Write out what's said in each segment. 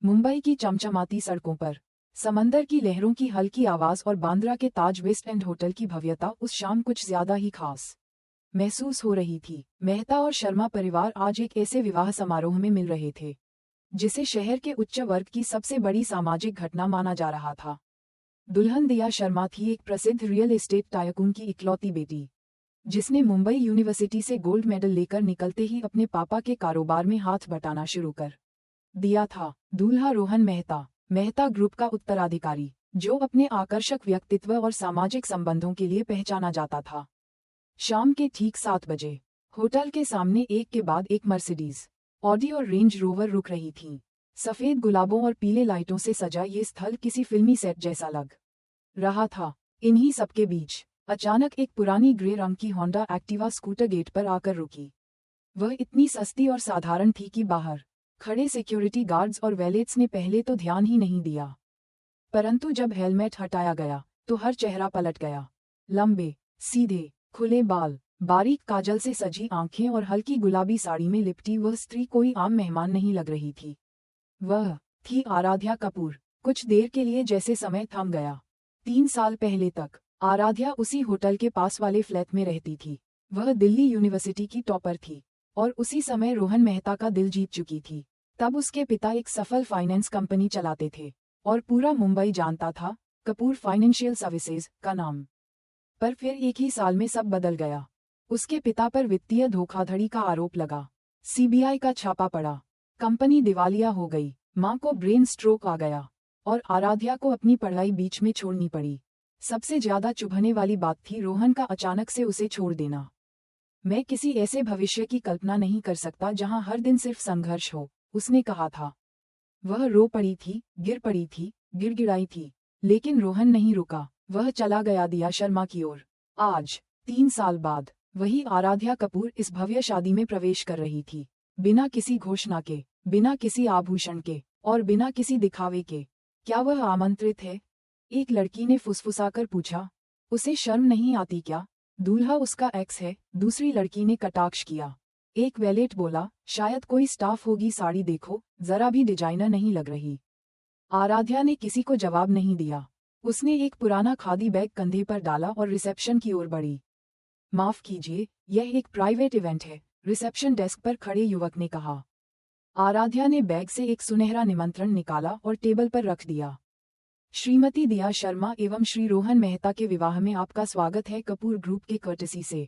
मुंबई की चमचमाती सड़कों पर समंदर की लहरों की हल्की आवाज और बांद्रा के ताज वेस्ट एंड होटल की भव्यता उस शाम कुछ ज्यादा ही खास महसूस हो रही थी। मेहता और शर्मा परिवार आज एक ऐसे विवाह समारोह में मिल रहे थे जिसे शहर के उच्च वर्ग की सबसे बड़ी सामाजिक घटना माना जा रहा था। दुल्हन दिया शर्मा थी एक प्रसिद्ध रियल एस्टेट टायकून की इकलौती बेटी, जिसने मुंबई यूनिवर्सिटी से गोल्ड मेडल लेकर निकलते ही अपने पापा के कारोबार में हाथ बटाना शुरू कर दिया था। दूल्हा रोहन मेहता, मेहता ग्रुप का उत्तराधिकारी, जो अपने आकर्षक व्यक्तित्व और सामाजिक संबंधों के लिए पहचाना जाता था। शाम के ठीक 7 बजे होटल के सामने एक के बाद एक मर्सिडीज, ऑडी और रेंज रोवर रुक रही थीं। सफेद गुलाबों और पीले लाइटों से सजा ये स्थल किसी फिल्मी सेट जैसा लग रहा था। इन्हीं सबके बीच अचानक एक पुरानी ग्रे रंग की होंडा एक्टिवा स्कूटर गेट पर आकर रुकी। वह इतनी सस्ती और साधारण थी कि बाहर खड़े सिक्योरिटी गार्ड्स और वैलेट्स ने पहले तो ध्यान ही नहीं दिया, परंतु जब हेलमेट हटाया गया तो हर चेहरा पलट गया। लंबे, सीधे, खुले बाल, बारीक काजल से सजी आंखें और हल्की गुलाबी साड़ी में लिपटी वह स्त्री कोई आम मेहमान नहीं लग रही थी। वह थी आराध्या कपूर। कुछ देर के लिए जैसे समय थम गया। 3 साल पहले तक आराध्या उसी होटल के पास वाले फ्लैट में रहती थी। वह दिल्ली यूनिवर्सिटी की टॉपर थी और उसी समय रोहन मेहता का दिल जीत चुकी थी। तब उसके पिता एक सफल फाइनेंस कंपनी चलाते थे और पूरा मुंबई जानता था कपूर फाइनेंशियल सर्विसेज का नाम। पर फिर एक ही साल में सब बदल गया। उसके पिता पर वित्तीय धोखाधड़ी का आरोप लगा। सीबीआई का छापा पड़ा। कंपनी दिवालिया हो गई। मां को ब्रेन स्ट्रोक आ गया और आराध्या को अपनी पढ़ाई बीच में छोड़नी पड़ी। सबसे ज्यादा चुभने वाली बात थी रोहन का अचानक से उसे छोड़ देना। मैं किसी ऐसे भविष्य की कल्पना नहीं कर सकता जहां हर दिन सिर्फ संघर्ष हो, उसने कहा था। वह रो पड़ी थी, गिर पड़ी थी, गिड़गिड़ाई थी, लेकिन रोहन नहीं रुका। वह चला गया दिया शर्मा की ओर। आज 3 साल बाद वही आराध्या कपूर इस भव्य शादी में प्रवेश कर रही थी, बिना किसी घोषणा के, बिना किसी आभूषण के और बिना किसी दिखावे के। क्या वह आमंत्रित है? एक लड़की ने फुसफुसाकर पूछा। उसे शर्म नहीं आती क्या? दूल्हा उसका एक्स है, दूसरी लड़की ने कटाक्ष किया। एक वैलेट बोला, शायद कोई स्टाफ होगी, साड़ी देखो, जरा भी डिजाइनर नहीं लग रही। आराध्या ने किसी को जवाब नहीं दिया। उसने एक पुराना खादी बैग कंधे पर डाला और रिसेप्शन की ओर बढ़ी। माफ कीजिए, यह एक प्राइवेट इवेंट है, रिसेप्शन डेस्क पर खड़े युवक ने कहा। आराध्या ने बैग से एक सुनहरा निमंत्रण निकाला और टेबल पर रख दिया। श्रीमती दिया शर्मा एवं श्री रोहन मेहता के विवाह में आपका स्वागत है कपूर ग्रुप के कर्टसी से।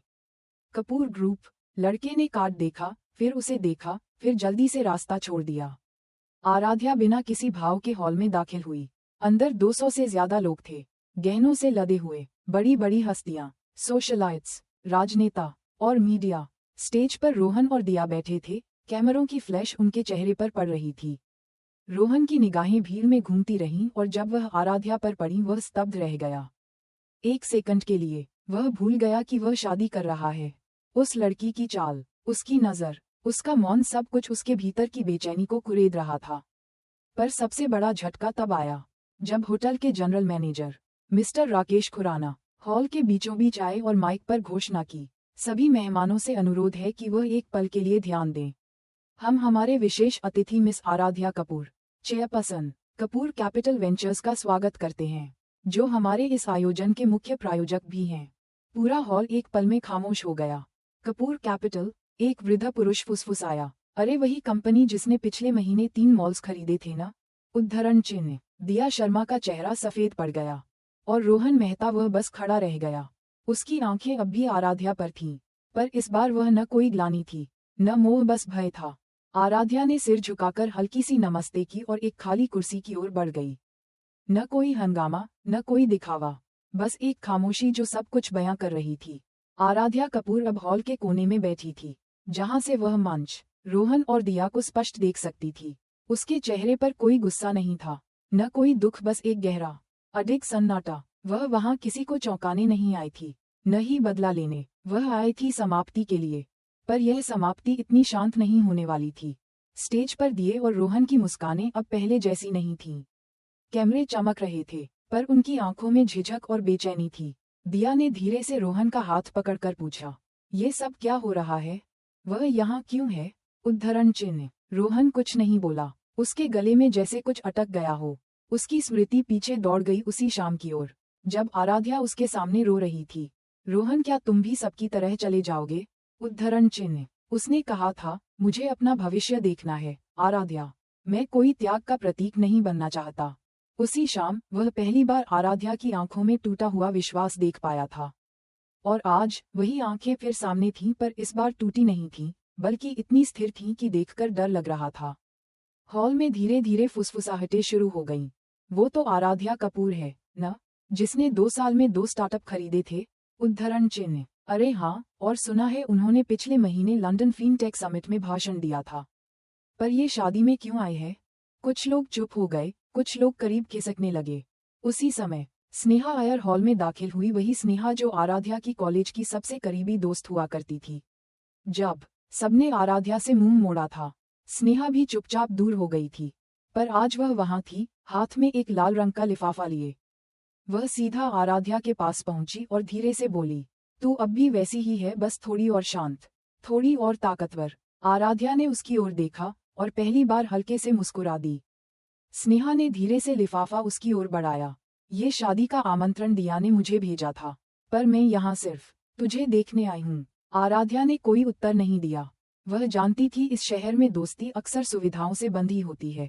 कपूर ग्रुप? लड़के ने कार्ड देखा, फिर उसे देखा, फिर जल्दी से रास्ता छोड़ दिया। आराध्या बिना किसी भाव के हॉल में दाखिल हुई। अंदर 200 से ज्यादा लोग थे, गहनों से लदे हुए, बड़ी बड़ी हस्तियां, सोशलाइट्स, राजनेता और मीडिया। स्टेज पर रोहन और दिया बैठे थे, कैमरों की फ्लैश उनके चेहरे पर पड़ रही थी। रोहन की निगाहें भीड़ में घूमती रहीं और जब वह आराध्या पर पड़ी वह स्तब्ध रह गया। एक सेकंड के लिए वह भूल गया कि वह शादी कर रहा है। उस लड़की की चाल, उसकी नजर, उसका मौन, सब कुछ उसके भीतर की बेचैनी को कुरेद रहा था। पर सबसे बड़ा झटका तब आया जब होटल के general manager mister Rakesh Khurana hall के बीचों बीच आए और माइक पर घोषणा की, सभी मेहमानों से अनुरोध है कि वह एक पल के लिए ध्यान दें। हम हमारे विशेष अतिथि miss Aaradhya Kapoor, chairperson Kapoor capital ventures का स्वागत करते हैं, जो हमारे इस आयोजन के मुख्य प्रायोजक भी हैं। पूरा हॉल एक पल में खामोश हो गया। कपूर कैपिटल? एक वृद्ध पुरुष फुसफुसाया। अरे वही कंपनी जिसने पिछले महीने 3 मॉल्स खरीदे थे ना? उद्धरण चिन्ह। दिया शर्मा का चेहरा सफेद पड़ गया और रोहन मेहता वह बस खड़ा रह गया। उसकी आंखें अब भी आराध्या पर थीं, पर इस बार वह न कोई ग्लानि थी, न मोह, बस भय था। आराध्या ने सिर झुकाकर हल्की सी नमस्ते की और एक खाली कुर्सी की ओर बढ़ गई। न कोई हंगामा, न कोई दिखावा, बस एक खामोशी जो सब कुछ बयां कर रही थी। आराध्या कपूर अब हॉल के कोने में बैठी थी, जहां से वह मंच, रोहन और दिया को स्पष्ट देख सकती थी। उसके चेहरे पर कोई गुस्सा नहीं था, न कोई दुख, बस एक गहरा, अडिग सन्नाटा। वह वहां किसी को चौंकाने नहीं आई थी, न ही बदला लेने। वह आई थी समाप्ति के लिए, पर यह समाप्ति इतनी शांत नहीं होने वाली थी। स्टेज पर दिए और रोहन की मुस्कानें अब पहले जैसी नहीं थीं। कैमरे चमक रहे थे, पर उनकी आंखों में झिझक और बेचैनी थी। दिया ने धीरे से रोहन का हाथ पकड़कर पूछा, ये सब क्या हो रहा है? वह यहाँ क्यों है? उद्धरण चिन्ह। रोहन कुछ नहीं बोला। उसके गले में जैसे कुछ अटक गया हो। उसकी स्मृति पीछे दौड़ गई उसी शाम की ओर, जब आराध्या उसके सामने रो रही थी। रोहन, क्या तुम भी सबकी तरह चले जाओगे? उद्धरण चिन्ह। उसने कहा था, मुझे अपना भविष्य देखना है आराध्या, मैं कोई त्याग का प्रतीक नहीं बनना चाहता। उसी शाम वह पहली बार आराध्या की आंखों में टूटा हुआ विश्वास देख पाया था। और आज वही आंखें फिर सामने थीं, पर इस बार टूटी नहीं थीं, बल्कि इतनी स्थिर थीं कि देखकर डर लग रहा था। हॉल में धीरे धीरे फुसफुसाहटें शुरू हो गईं। वो तो आराध्या कपूर है न, जिसने 2 साल में 2 स्टार्टअप खरीदे थे? उद्धरण चिन्ह। अरे हाँ, और सुना है उन्होंने पिछले महीने लंदन फिनटेक समिट में भाषण दिया था। पर ये शादी में क्यों आए हैं? कुछ लोग चुप हो गए, कुछ लोग करीब खिसकने लगे। उसी समय स्नेहा अय्यर हॉल में दाखिल हुई, वही स्नेहा जो आराध्या की कॉलेज की सबसे करीबी दोस्त हुआ करती थी। जब सबने आराध्या से मुंह मोड़ा था, स्नेहा भी चुपचाप दूर हो गई थी। पर आज वह वहां थी, हाथ में एक लाल रंग का लिफाफा लिए। वह सीधा आराध्या के पास पहुंची और धीरे से बोली, तू अब भी वैसी ही है, बस थोड़ी और शांत, थोड़ी और ताकतवर। आराध्या ने उसकी ओर देखा और पहली बार हल्के से मुस्कुरा दी। स्नेहा ने धीरे से लिफाफा उसकी ओर बढ़ाया। ये शादी का आमंत्रण दिया ने मुझे भेजा था, पर मैं यहाँ सिर्फ तुझे देखने आई हूँ। आराध्या ने कोई उत्तर नहीं दिया। वह जानती थी इस शहर में दोस्ती अक्सर सुविधाओं से बंधी होती है।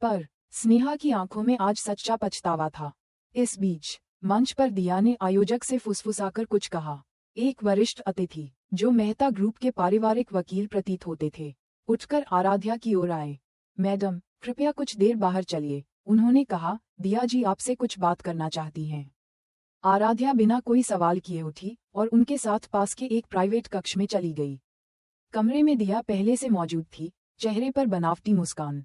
पर स्नेहा की आंखों में आज सच्चा पछतावा था। इस बीच मंच पर दिया ने आयोजक से फुसफुसाकर कुछ कहा। एक वरिष्ठ अतिथि, जो मेहता ग्रुप के पारिवारिक वकील प्रतीत होते थे, उठकर आराध्या की ओर आए। मैडम, कृपया कुछ देर बाहर चलिए, उन्होंने कहा। दिया जी आपसे कुछ बात करना चाहती हैं। आराध्या बिना कोई सवाल किए उठी और उनके साथ पास के एक प्राइवेट कक्ष में चली गई। कमरे में दिया पहले से मौजूद थी, चेहरे पर बनावटी मुस्कान।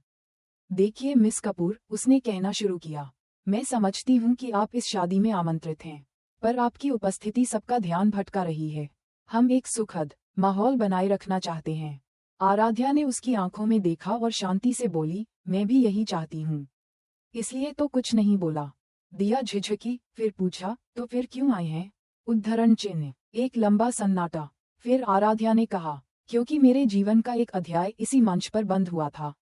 देखिए मिस कपूर, उसने कहना शुरू किया, मैं समझती हूँ कि आप इस शादी में आमंत्रित हैं, पर आपकी उपस्थिति सबका ध्यान भटका रही है। हम एक सुखद माहौल बनाए रखना चाहते हैं। आराध्या ने उसकी आंखों में देखा और शांति से बोली, मैं भी यही चाहती हूँ, इसलिए तो कुछ नहीं बोला। दिया झिझकी, फिर पूछा, तो फिर क्यों आए हैं? उद्धरण चिन्ह। एक लंबा सन्नाटा। फिर आराध्या ने कहा, क्योंकि मेरे जीवन का एक अध्याय इसी मंच पर बंद हुआ था।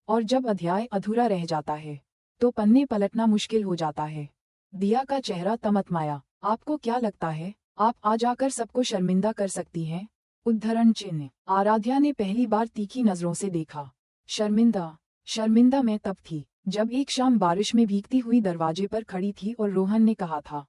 और जब अध्याय अधूरा रह जाता है, तो पन्ने पलटना मुश्किल हो जाता है। दिया का चेहरा तमतमाया। आपको क्या लगता है, आप आ जाकर सबको शर्मिंदा कर सकती हैं? उद्धरण चिन्ह। आराध्या ने पहली बार तीखी नजरों से देखा। शर्मिंदा? शर्मिंदा मैं तब थी, जब एक शाम बारिश में भीगती हुई दरवाजे पर खड़ी थी और रोहन ने कहा था,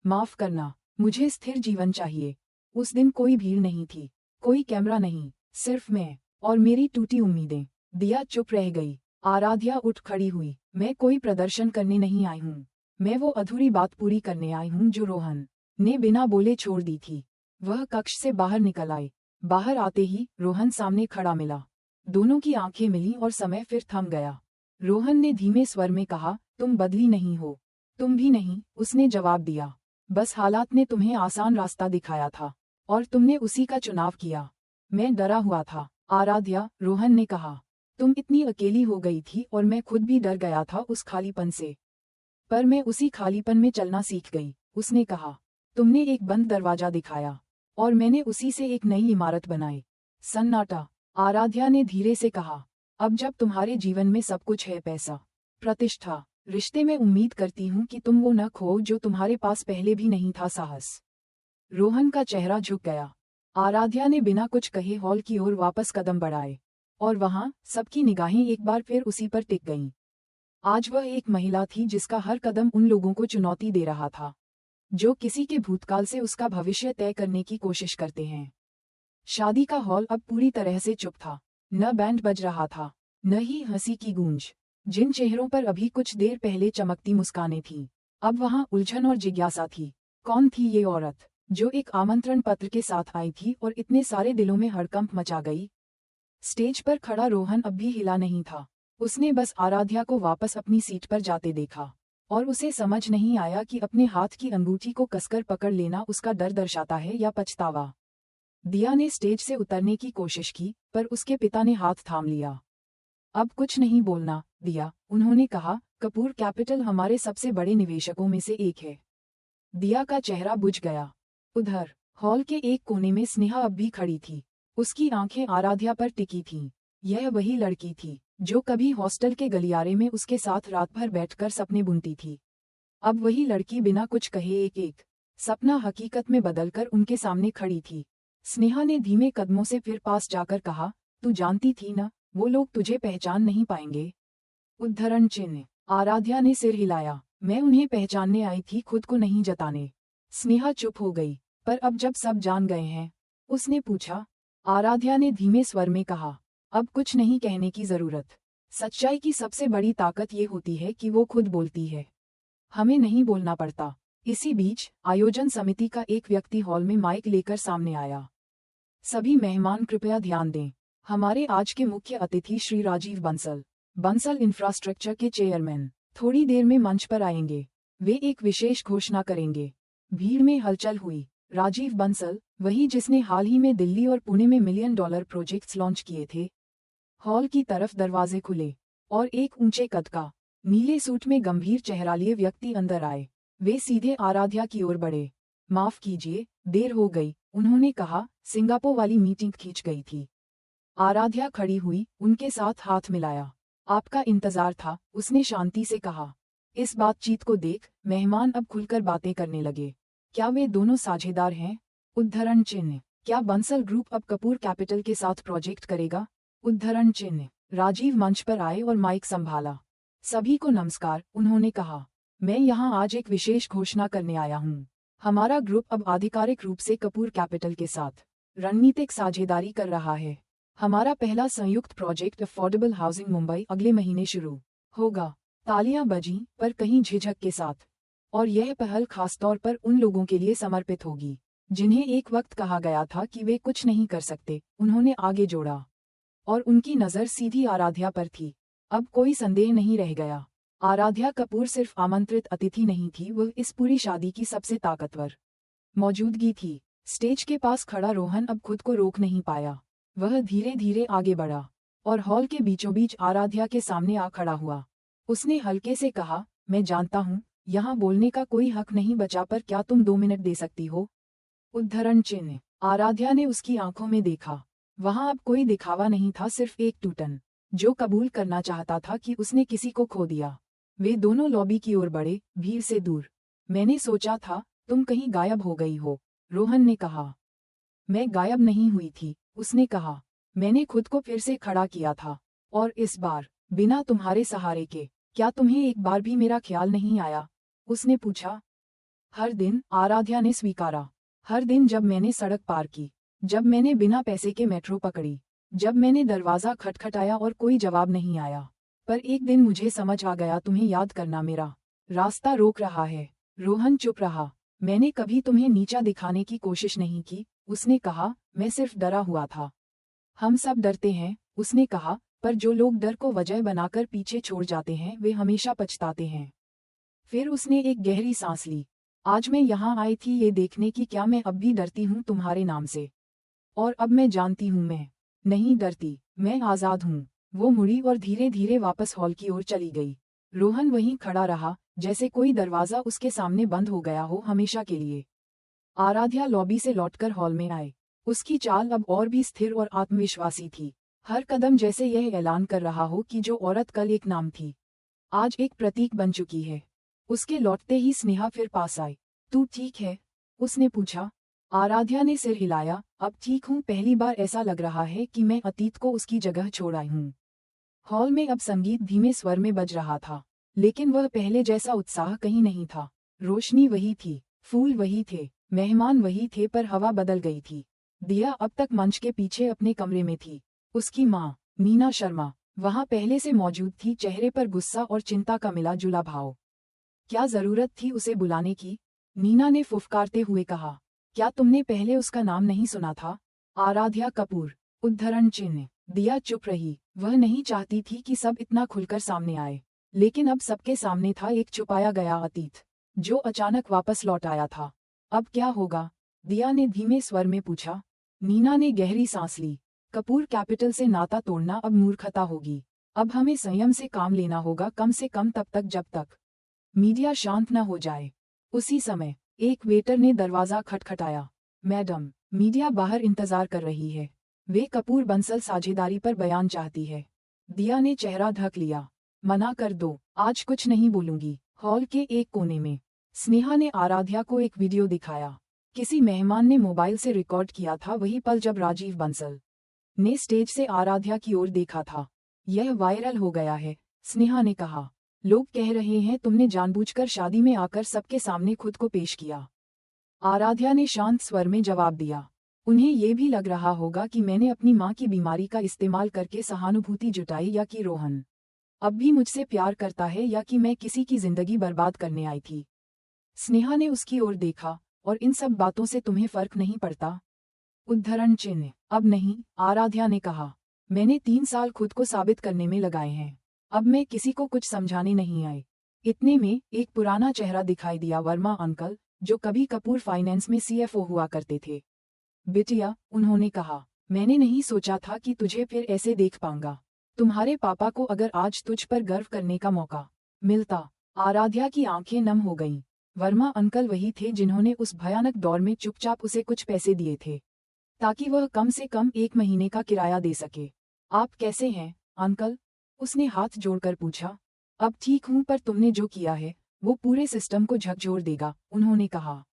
माफ करना, मुझे स्थिर जीवन चाहिए। उस दिन कोई भीड़ नहीं थी, कोई कैमरा नहीं, सिर्फ मैं और मेरी टूटी उम्मीदें। दिया चुप रह गई। आराध्या उठ खड़ी हुई। मैं कोई प्रदर्शन करने नहीं आई हूँ, मैं वो अधूरी बात पूरी करने आई हूँ जो रोहन ने बिना बोले छोड़ दी थी। वह कक्ष से बाहर निकल आए। बाहर आते ही रोहन सामने खड़ा मिला। दोनों की आंखें मिली और समय फिर थम गया। रोहन ने धीमे स्वर में कहा, तुम बदली नहीं हो। तुम भी नहीं, उसने जवाब दिया। बस हालात ने तुम्हें आसान रास्ता दिखाया था, और तुमने उसी का चुनाव किया। मैं डरा हुआ था आराध्या, रोहन ने कहा। तुम इतनी अकेली हो गई थी और मैं खुद भी डर गया था उस खालीपन से। पर मैं उसी खालीपन में चलना सीख गई, उसने कहा। तुमने एक बंद दरवाजा दिखाया, और मैंने उसी से एक नई इमारत बनाई। सन्नाटा। आराध्या ने धीरे से कहा, अब जब तुम्हारे जीवन में सब कुछ है, पैसा, प्रतिष्ठा, रिश्ते, में उम्मीद करती हूँ कि तुम वो न खो जो तुम्हारे पास पहले भी नहीं था, साहस। रोहन का चेहरा झुक गया। आराध्या ने बिना कुछ कहे हॉल की ओर वापस कदम बढ़ाए, और वहां सबकी निगाहें एक बार फिर उसी पर टिक गईं। आज वह एक महिला थी जिसका हर कदम उन लोगों को चुनौती दे रहा था, जो किसी के भूतकाल से उसका भविष्य तय करने की कोशिश करते हैं। शादी का हॉल अब पूरी तरह से चुप था। न बैंड बज रहा था, न ही हंसी की गूंज। जिन चेहरों पर अभी कुछ देर पहले चमकती मुस्कानें थीं, अब वहां उलझन और जिज्ञासा थी। कौन थी ये औरत, जो एक आमंत्रण पत्र के साथ आई थी और इतने सारे दिलों में हड़कंप मचा गई? स्टेज पर खड़ा रोहन अब भी हिला नहीं था। उसने बस आराध्या को वापस अपनी सीट पर जाते देखा, और उसे समझ नहीं आया कि अपने हाथ की अंगूठी को कसकर पकड़ लेना उसका डर दर्शाता है या पछतावा। दिया ने स्टेज से उतरने की कोशिश की, पर उसके पिता ने हाथ थाम लिया। अब कुछ नहीं बोलना, दिया, उन्होंने कहा। कपूर कैपिटल हमारे सबसे बड़े निवेशकों में से एक है। दिया का चेहरा बुझ गया। उधर हॉल के एक कोने में स्नेहा अब भी खड़ी थी। उसकी आंखें आराध्या पर टिकी थीं। यह वही लड़की थी जो कभी हॉस्टल के गलियारे में उसके साथ रात भर बैठकर सपने बुनती थी। अब वही लड़की बिना कुछ कहे एक एक सपना हकीकत में बदलकर उनके सामने खड़ी थी। स्नेहा ने धीमे कदमों से फिर पास जाकर कहा, तू जानती थी ना, वो लोग तुझे पहचान नहीं पाएंगे। उद्धरण चिन्ह। आराध्या ने सिर हिलाया। मैं उन्हें पहचानने आई थी, खुद को नहीं जताने। स्नेहा चुप हो गई। पर अब जब सब जान गए हैं? उसने पूछा। आराध्या ने धीमे स्वर में कहा, अब कुछ नहीं कहने की जरूरत। सच्चाई की सबसे बड़ी ताकत ये होती है कि वो खुद बोलती है। हमें नहीं बोलना पड़ता। इसी बीच आयोजन समिति का एक व्यक्ति हॉल में माइक लेकर सामने आया। सभी मेहमान कृपया ध्यान दें। हमारे आज के मुख्य अतिथि श्री राजीव बंसल, बंसल इंफ्रास्ट्रक्चर के चेयरमैन, थोड़ी देर में मंच पर आएंगे। वे एक विशेष घोषणा करेंगे। भीड़ में हलचल हुई। राजीव बंसल, वही जिसने हाल ही में दिल्ली और पुणे में $1 मिलियन प्रोजेक्ट्स लॉन्च किए थे। हॉल की तरफ दरवाजे खुले और एक ऊंचे कद का नीले सूट में गंभीर चेहरा लिए व्यक्ति अंदर आए। वे सीधे आराध्या की ओर बढ़े। माफ कीजिए, देर हो गई, उन्होंने कहा। सिंगापुर वाली मीटिंग खींच गई थी। आराध्या खड़ी हुई, उनके साथ हाथ मिलाया। आपका इंतजार था, उसने शांति से कहा। इस बातचीत को देख मेहमान अब खुलकर बातें करने लगे। क्या वे दोनों साझेदार हैं? उद्धरण चिन्ह। क्या बंसल ग्रुप अब कपूर कैपिटल के साथ प्रोजेक्ट करेगा? उद्धरण चिन्ह। राजीव मंच पर आए और माइक संभाला। सभी को नमस्कार, उन्होंने कहा। मैं यहाँ आज एक विशेष घोषणा करने आया हूँ। हमारा ग्रुप अब आधिकारिक रूप से कपूर कैपिटल के साथ रणनीतिक साझेदारी कर रहा है। हमारा पहला संयुक्त प्रोजेक्ट अफोर्डेबल हाउसिंग मुंबई अगले महीने शुरू होगा। तालियां बजीं, पर कहीं झिझक के साथ। और यह पहल खासतौर पर उन लोगों के लिए समर्पित होगी जिन्हें एक वक्त कहा गया था कि वे कुछ नहीं कर सकते, उन्होंने आगे जोड़ा। और उनकी नज़र सीधी आराध्या पर थी। अब कोई संदेह नहीं रह गया। आराध्या कपूर सिर्फ आमंत्रित अतिथि नहीं थी, वह इस पूरी शादी की सबसे ताकतवर मौजूदगी थी। स्टेज के पास खड़ा रोहन अब खुद को रोक नहीं पाया। वह धीरे धीरे आगे बढ़ा और हॉल के बीचों बीच आराध्या के सामने आ खड़ा हुआ। उसने हल्के से कहा, मैं जानता हूँ यहाँ बोलने का कोई हक नहीं बचा, पर क्या तुम 2 मिनट दे सकती हो? उद्धरण चिन्ह। आराध्या ने उसकी आंखों में देखा। वहां अब कोई दिखावा नहीं था, सिर्फ एक टूटन जो कबूल करना चाहता था कि उसने किसी को खो दिया। वे दोनों लॉबी की ओर बढ़े, भीड़ से दूर। मैंने सोचा था तुम कहीं गायब हो गई हो, रोहन ने कहा। मैं गायब नहीं हुई थी, उसने कहा। मैंने खुद को फिर से खड़ा किया था, और इस बार बिना तुम्हारे सहारे के। क्या तुम्हें एक बार भी मेरा ख्याल नहीं आया? उसने पूछा। हर दिन, आराध्या ने स्वीकारा। हर दिन जब मैंने सड़क पार की, जब मैंने बिना पैसे के मेट्रो पकड़ी, जब मैंने दरवाजा खटखटाया और कोई जवाब नहीं आया। पर एक दिन मुझे समझ आ गया, तुम्हें याद करना मेरा रास्ता रोक रहा है। रोहन चुप रहा। मैंने कभी तुम्हें नीचा दिखाने की कोशिश नहीं की, उसने कहा। मैं सिर्फ डरा हुआ था। हम सब डरते हैं, उसने कहा, पर जो लोग डर को वजह बनाकर पीछे छोड़ जाते हैं वे हमेशा पछताते हैं। फिर उसने एक गहरी सांस ली। आज मैं यहाँ आई थी ये देखने की क्या मैं अब भी डरती हूँ तुम्हारे नाम से। और अब मैं जानती हूँ मैं नहीं डरती, मैं आज़ाद हूँ। वो मुड़ी और धीरे धीरे वापस हॉल की ओर चली गई। रोहन वहीं खड़ा रहा, जैसे कोई दरवाजा उसके सामने बंद हो गया हो हमेशा के लिए। आराध्या लॉबी से लौटकर हॉल में आए। उसकी चाल अब और भी स्थिर और आत्मविश्वासी थी। हर कदम जैसे यह ऐलान कर रहा हो कि जो औरत कल एक नाम थी, आज एक प्रतीक बन चुकी है। उसके लौटते ही स्नेहा फिर पास आई। तू ठीक है? उसने पूछा। आराध्या ने सिर हिलाया। अब ठीक हूँ, पहली बार ऐसा लग रहा है कि मैं अतीत को उसकी जगह छोड़ आई हूँ। हॉल में अब संगीत धीमे स्वर में बज रहा था, लेकिन वह पहले जैसा उत्साह कहीं नहीं था। रोशनी वही थी, फूल वही थे, मेहमान वही थे, पर हवा बदल गई थी। दिया अब तक मंच के पीछे अपने कमरे में थी। उसकी माँ, मीना शर्मा, वहाँ पहले से मौजूद थी, चेहरे पर गुस्सा और चिंता का मिला जुला भाव। क्या जरूरत थी उसे बुलाने की? मीना ने फुफकारते हुए कहा। क्या तुमने पहले उसका नाम नहीं सुना था? आराध्या कपूर। उद्धरण चिन्ह। दिया चुप रही। वह नहीं चाहती थी कि सब इतना खुलकर सामने आए, लेकिन अब सबके सामने था एक छुपाया गया अतीत, जो अचानक वापस लौट आया था। अब क्या होगा? दिया ने धीमे स्वर में पूछा। मीना ने गहरी सांस ली। कपूर कैपिटल से नाता तोड़ना अब मूर्खता होगी। अब हमें संयम से काम लेना होगा, कम से कम तब तक जब तक मीडिया शांत न हो जाए। उसी समय एक वेटर ने दरवाजा खटखटाया। मैडम, मीडिया बाहर इंतजार कर रही है। वे कपूर बंसल साझेदारी पर बयान चाहती है। दिया ने चेहरा ढक लिया। मना कर दो, आज कुछ नहीं बोलूंगी। हॉल के एक कोने में स्नेहा ने आराध्या को एक वीडियो दिखाया। किसी मेहमान ने मोबाइल से रिकॉर्ड किया था वही पल जब राजीव बंसल ने स्टेज से आराध्या की ओर देखा था। यह वायरल हो गया है, स्नेहा ने कहा। लोग कह रहे हैं तुमने जानबूझकर शादी में आकर सबके सामने खुद को पेश किया। आराध्या ने शांत स्वर में जवाब दिया। उन्हें ये भी लग रहा होगा कि मैंने अपनी माँ की बीमारी का इस्तेमाल करके सहानुभूति जुटाई, या कि रोहन अब भी मुझसे प्यार करता है, या कि मैं किसी की जिंदगी बर्बाद करने आई थी। स्नेहा ने उसकी ओर देखा। और इन सब बातों से तुम्हें फर्क नहीं पड़ता? उद्धरण चिन्ह। अब नहीं, आराध्या ने कहा। मैंने 3 साल खुद को साबित करने में लगाए हैं। अब मैं किसी को कुछ समझाने नहीं आई। इतने में एक पुराना चेहरा दिखाई दिया, वर्मा अंकल, जो कभी कपूर फाइनेंस में सीएफओ हुआ करते थे। बिटिया, उन्होंने कहा, मैंने नहीं सोचा था कि तुझे फिर ऐसे देख पाऊंगा। तुम्हारे पापा को अगर आज तुझ पर गर्व करने का मौका मिलता। आराध्या की आंखें नम हो गईं। वर्मा अंकल वही थे जिन्होंने उस भयानक दौर में चुपचाप उसे कुछ पैसे दिए थे, ताकि वह कम से कम 1 महीने का किराया दे सके। आप कैसे हैं, अंकल? उसने हाथ जोड़कर पूछा। अब ठीक हूं, पर तुमने जो किया है वो पूरे सिस्टम को झकझोर देगा, उन्होंने कहा।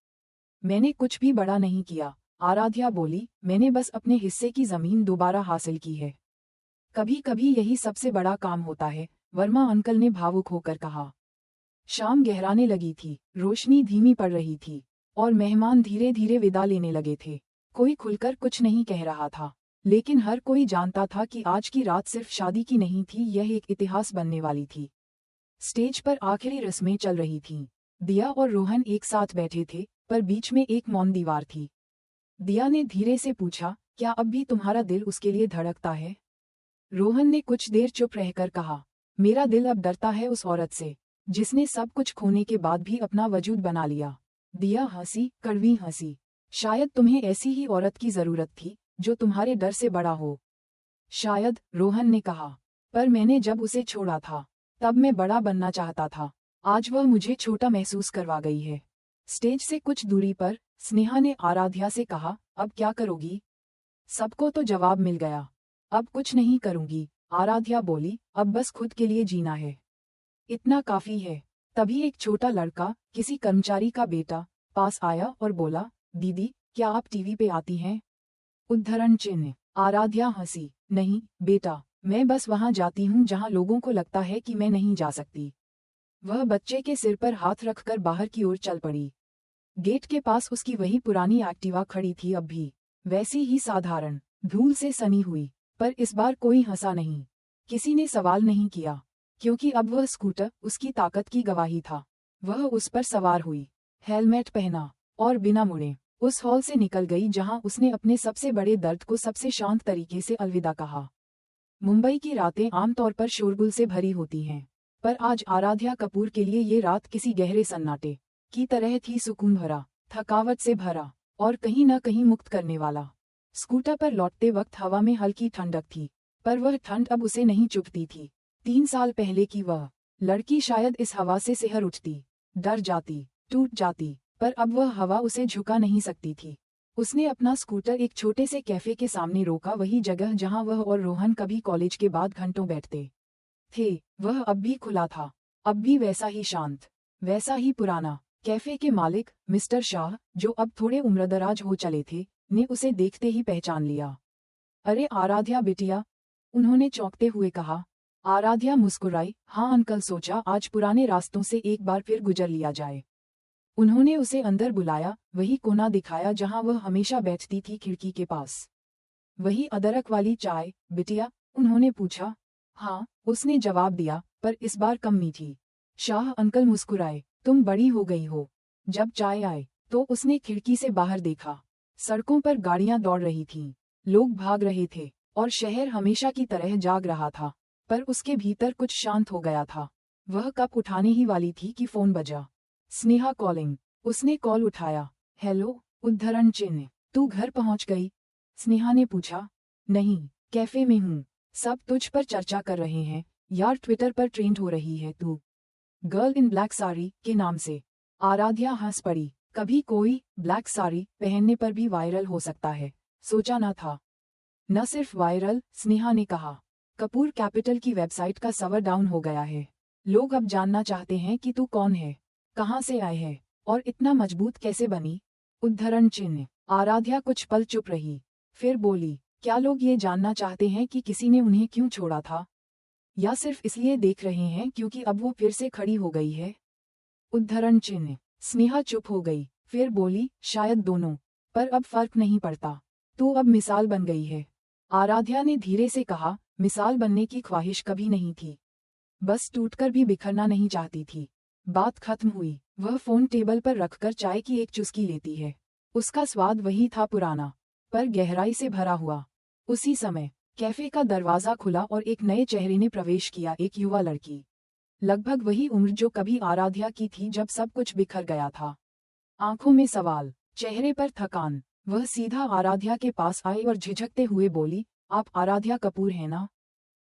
मैंने कुछ भी बड़ा नहीं किया, आराध्या बोली। मैंने बस अपने हिस्से की जमीन दोबारा हासिल की है। कभी कभी यही सबसे बड़ा काम होता है, वर्मा अंकल ने भावुक होकर कहा। शाम गहराने लगी थी, रोशनी धीमी पड़ रही थी, और मेहमान धीरे धीरे विदा लेने लगे थे। कोई खुलकर कुछ नहीं कह रहा था, लेकिन हर कोई जानता था कि आज की रात सिर्फ शादी की नहीं थी, यह एक इतिहास बनने वाली थी। स्टेज पर आखिरी रस्में चल रही थीं। दिया और रोहन एक साथ बैठे थे, पर बीच में एक मौन दीवार थी। दिया ने धीरे से पूछा, क्या अब भी तुम्हारा दिल उसके लिए धड़कता है? रोहन ने कुछ देर चुप रहकर कहा, मेरा दिल अब डरता है उस औरत से, जिसने सब कुछ खोने के बाद भी अपना वजूद बना लिया। दिया हंसी, कड़वी हंसी। शायद तुम्हें ऐसी ही औरत की जरूरत थी, जो तुम्हारे डर से बड़ा हो। शायद, रोहन ने कहा, पर मैंने जब उसे छोड़ा था, तब मैं बड़ा बनना चाहता था। आज वह मुझे छोटा महसूस करवा गई है। स्टेज से कुछ दूरी पर स्नेहा ने आराध्या से कहा, अब क्या करोगी? सबको तो जवाब मिल गया। अब कुछ नहीं करूंगी, आराध्या बोली। अब बस खुद के लिए जीना है, इतना काफी है। तभी एक छोटा लड़का, किसी कर्मचारी का बेटा, पास आया और बोला, दीदी, क्या आप टीवी पे आती हैं? उद्धरण चिन्ह। आराध्या हंसी। नहीं बेटा, मैं बस वहां जाती हूं जहां लोगों को लगता है कि मैं नहीं जा सकती। वह बच्चे के सिर पर हाथ रखकर बाहर की ओर चल पड़ी। गेट के पास उसकी वही पुरानी एक्टिवा खड़ी थी, अब भी वैसी ही साधारण, धूल से सनी हुई। पर इस बार कोई हंसा नहीं, किसी ने सवाल नहीं किया, क्योंकि अब वह स्कूटर उसकी ताकत की गवाही था। वह उस पर सवार हुई, हेलमेट पहना, और बिना मुड़े उस हॉल से निकल गई जहां उसने अपने सबसे बड़े दर्द को सबसे शांत तरीके से अलविदा कहा। मुंबई की रातें आमतौर पर शोरगुल से भरी होती हैं, पर आज आराध्या कपूर के लिए ये रात किसी गहरे सन्नाटे की तरह थी, सुकून भरा, थकावट से भरा, और कहीं न कहीं मुक्त करने वाला। स्कूटर पर लौटते वक्त हवा में हल्की ठंडक थी, पर वह ठंड अब उसे नहीं चुभती थी। 3 साल पहले की वह लड़की शायद इस हवा से सिहर उठती, डर जाती, टूट जाती, पर अब वह हवा उसे झुका नहीं सकती थी। उसने अपना स्कूटर एक छोटे से कैफे के सामने रोका, वही जगह जहां वह और रोहन कभी कॉलेज के बाद घंटों बैठते थे। वह अब भी खुला था, अब भी वैसा ही शांत, वैसा ही पुराना। कैफे के मालिक, मिस्टर शाह, जो अब थोड़े उम्रदराज हो चले थे, ने उसे देखते ही पहचान लिया। अरे आराध्या बिटिया, उन्होंने चौंकते हुए कहा। आराध्या मुस्कुराई। हाँ अंकल, सोचा आज पुराने रास्तों से एक बार फिर गुजर लिया जाए। उन्होंने उसे अंदर बुलाया, वही कोना दिखाया जहां वह हमेशा बैठती थी, खिड़की के पास। वही अदरक वाली चाय, बिटिया, उन्होंने पूछा। हाँ, उसने जवाब दिया, पर इस बार कम मीठी। शाह अंकल मुस्कुराए। तुम बड़ी हो गई हो। जब चाय आए तो उसने खिड़की से बाहर देखा। सड़कों पर गाड़ियां दौड़ रही थीं, लोग भाग रहे थे, और शहर हमेशा की तरह जाग रहा था, पर उसके भीतर कुछ शांत हो गया था। वह कप उठाने ही वाली थी कि फोन बजा। स्नेहा कॉलिंग। उसने कॉल उठाया। हेलो, उद्धरण चिन्ह। तू घर पहुंच गई? स्नेहा ने पूछा। नहीं, कैफे में हूँ। सब तुझ पर चर्चा कर रहे हैं यार, ट्विटर पर ट्रेंड हो रही है तू गर्ल इन ब्लैक साड़ी के नाम से। आराध्या हंस पड़ी। कभी कोई ब्लैक साड़ी पहनने पर भी वायरल हो सकता है, सोचा ना था। न सिर्फ वायरल, स्नेहा ने कहा। कपूर कैपिटल की वेबसाइट का सर्वर डाउन हो गया है। लोग अब जानना चाहते हैं कि तू कौन है, कहाँ से आए है और इतना मजबूत कैसे बनी। उद्धरण चिन्ह। आराध्या कुछ पल चुप रही, फिर बोली, क्या लोग ये जानना चाहते हैं कि किसी ने उन्हें क्यों छोड़ा था, या सिर्फ इसलिए देख रहे हैं क्योंकि अब वो फिर से खड़ी हो गई है। उद्धरण चिन्ह। स्नेहा चुप हो गई, फिर बोली, शायद दोनों, पर अब फर्क नहीं पड़ता। तू अब मिसाल बन गई है। आराध्या ने धीरे से कहा, मिसाल बनने की ख्वाहिश कभी नहीं थी, बस टूटकर भी बिखरना नहीं चाहती थी। बात खत्म हुई। वह फोन टेबल पर रखकर चाय की एक चुस्की लेती है। उसका स्वाद वही था, पुराना पर गहराई से भरा हुआ। उसी समय कैफे का दरवाजा खुला और एक नए चेहरे ने प्रवेश किया, एक युवा लड़की, लगभग वही उम्र जो कभी आराध्या की थी जब सब कुछ बिखर गया था। आंखों में सवाल, चेहरे पर थकान। वह सीधा आराध्या के पास आई और झिझकते हुए बोली, आप आराध्या कपूर हैं ना?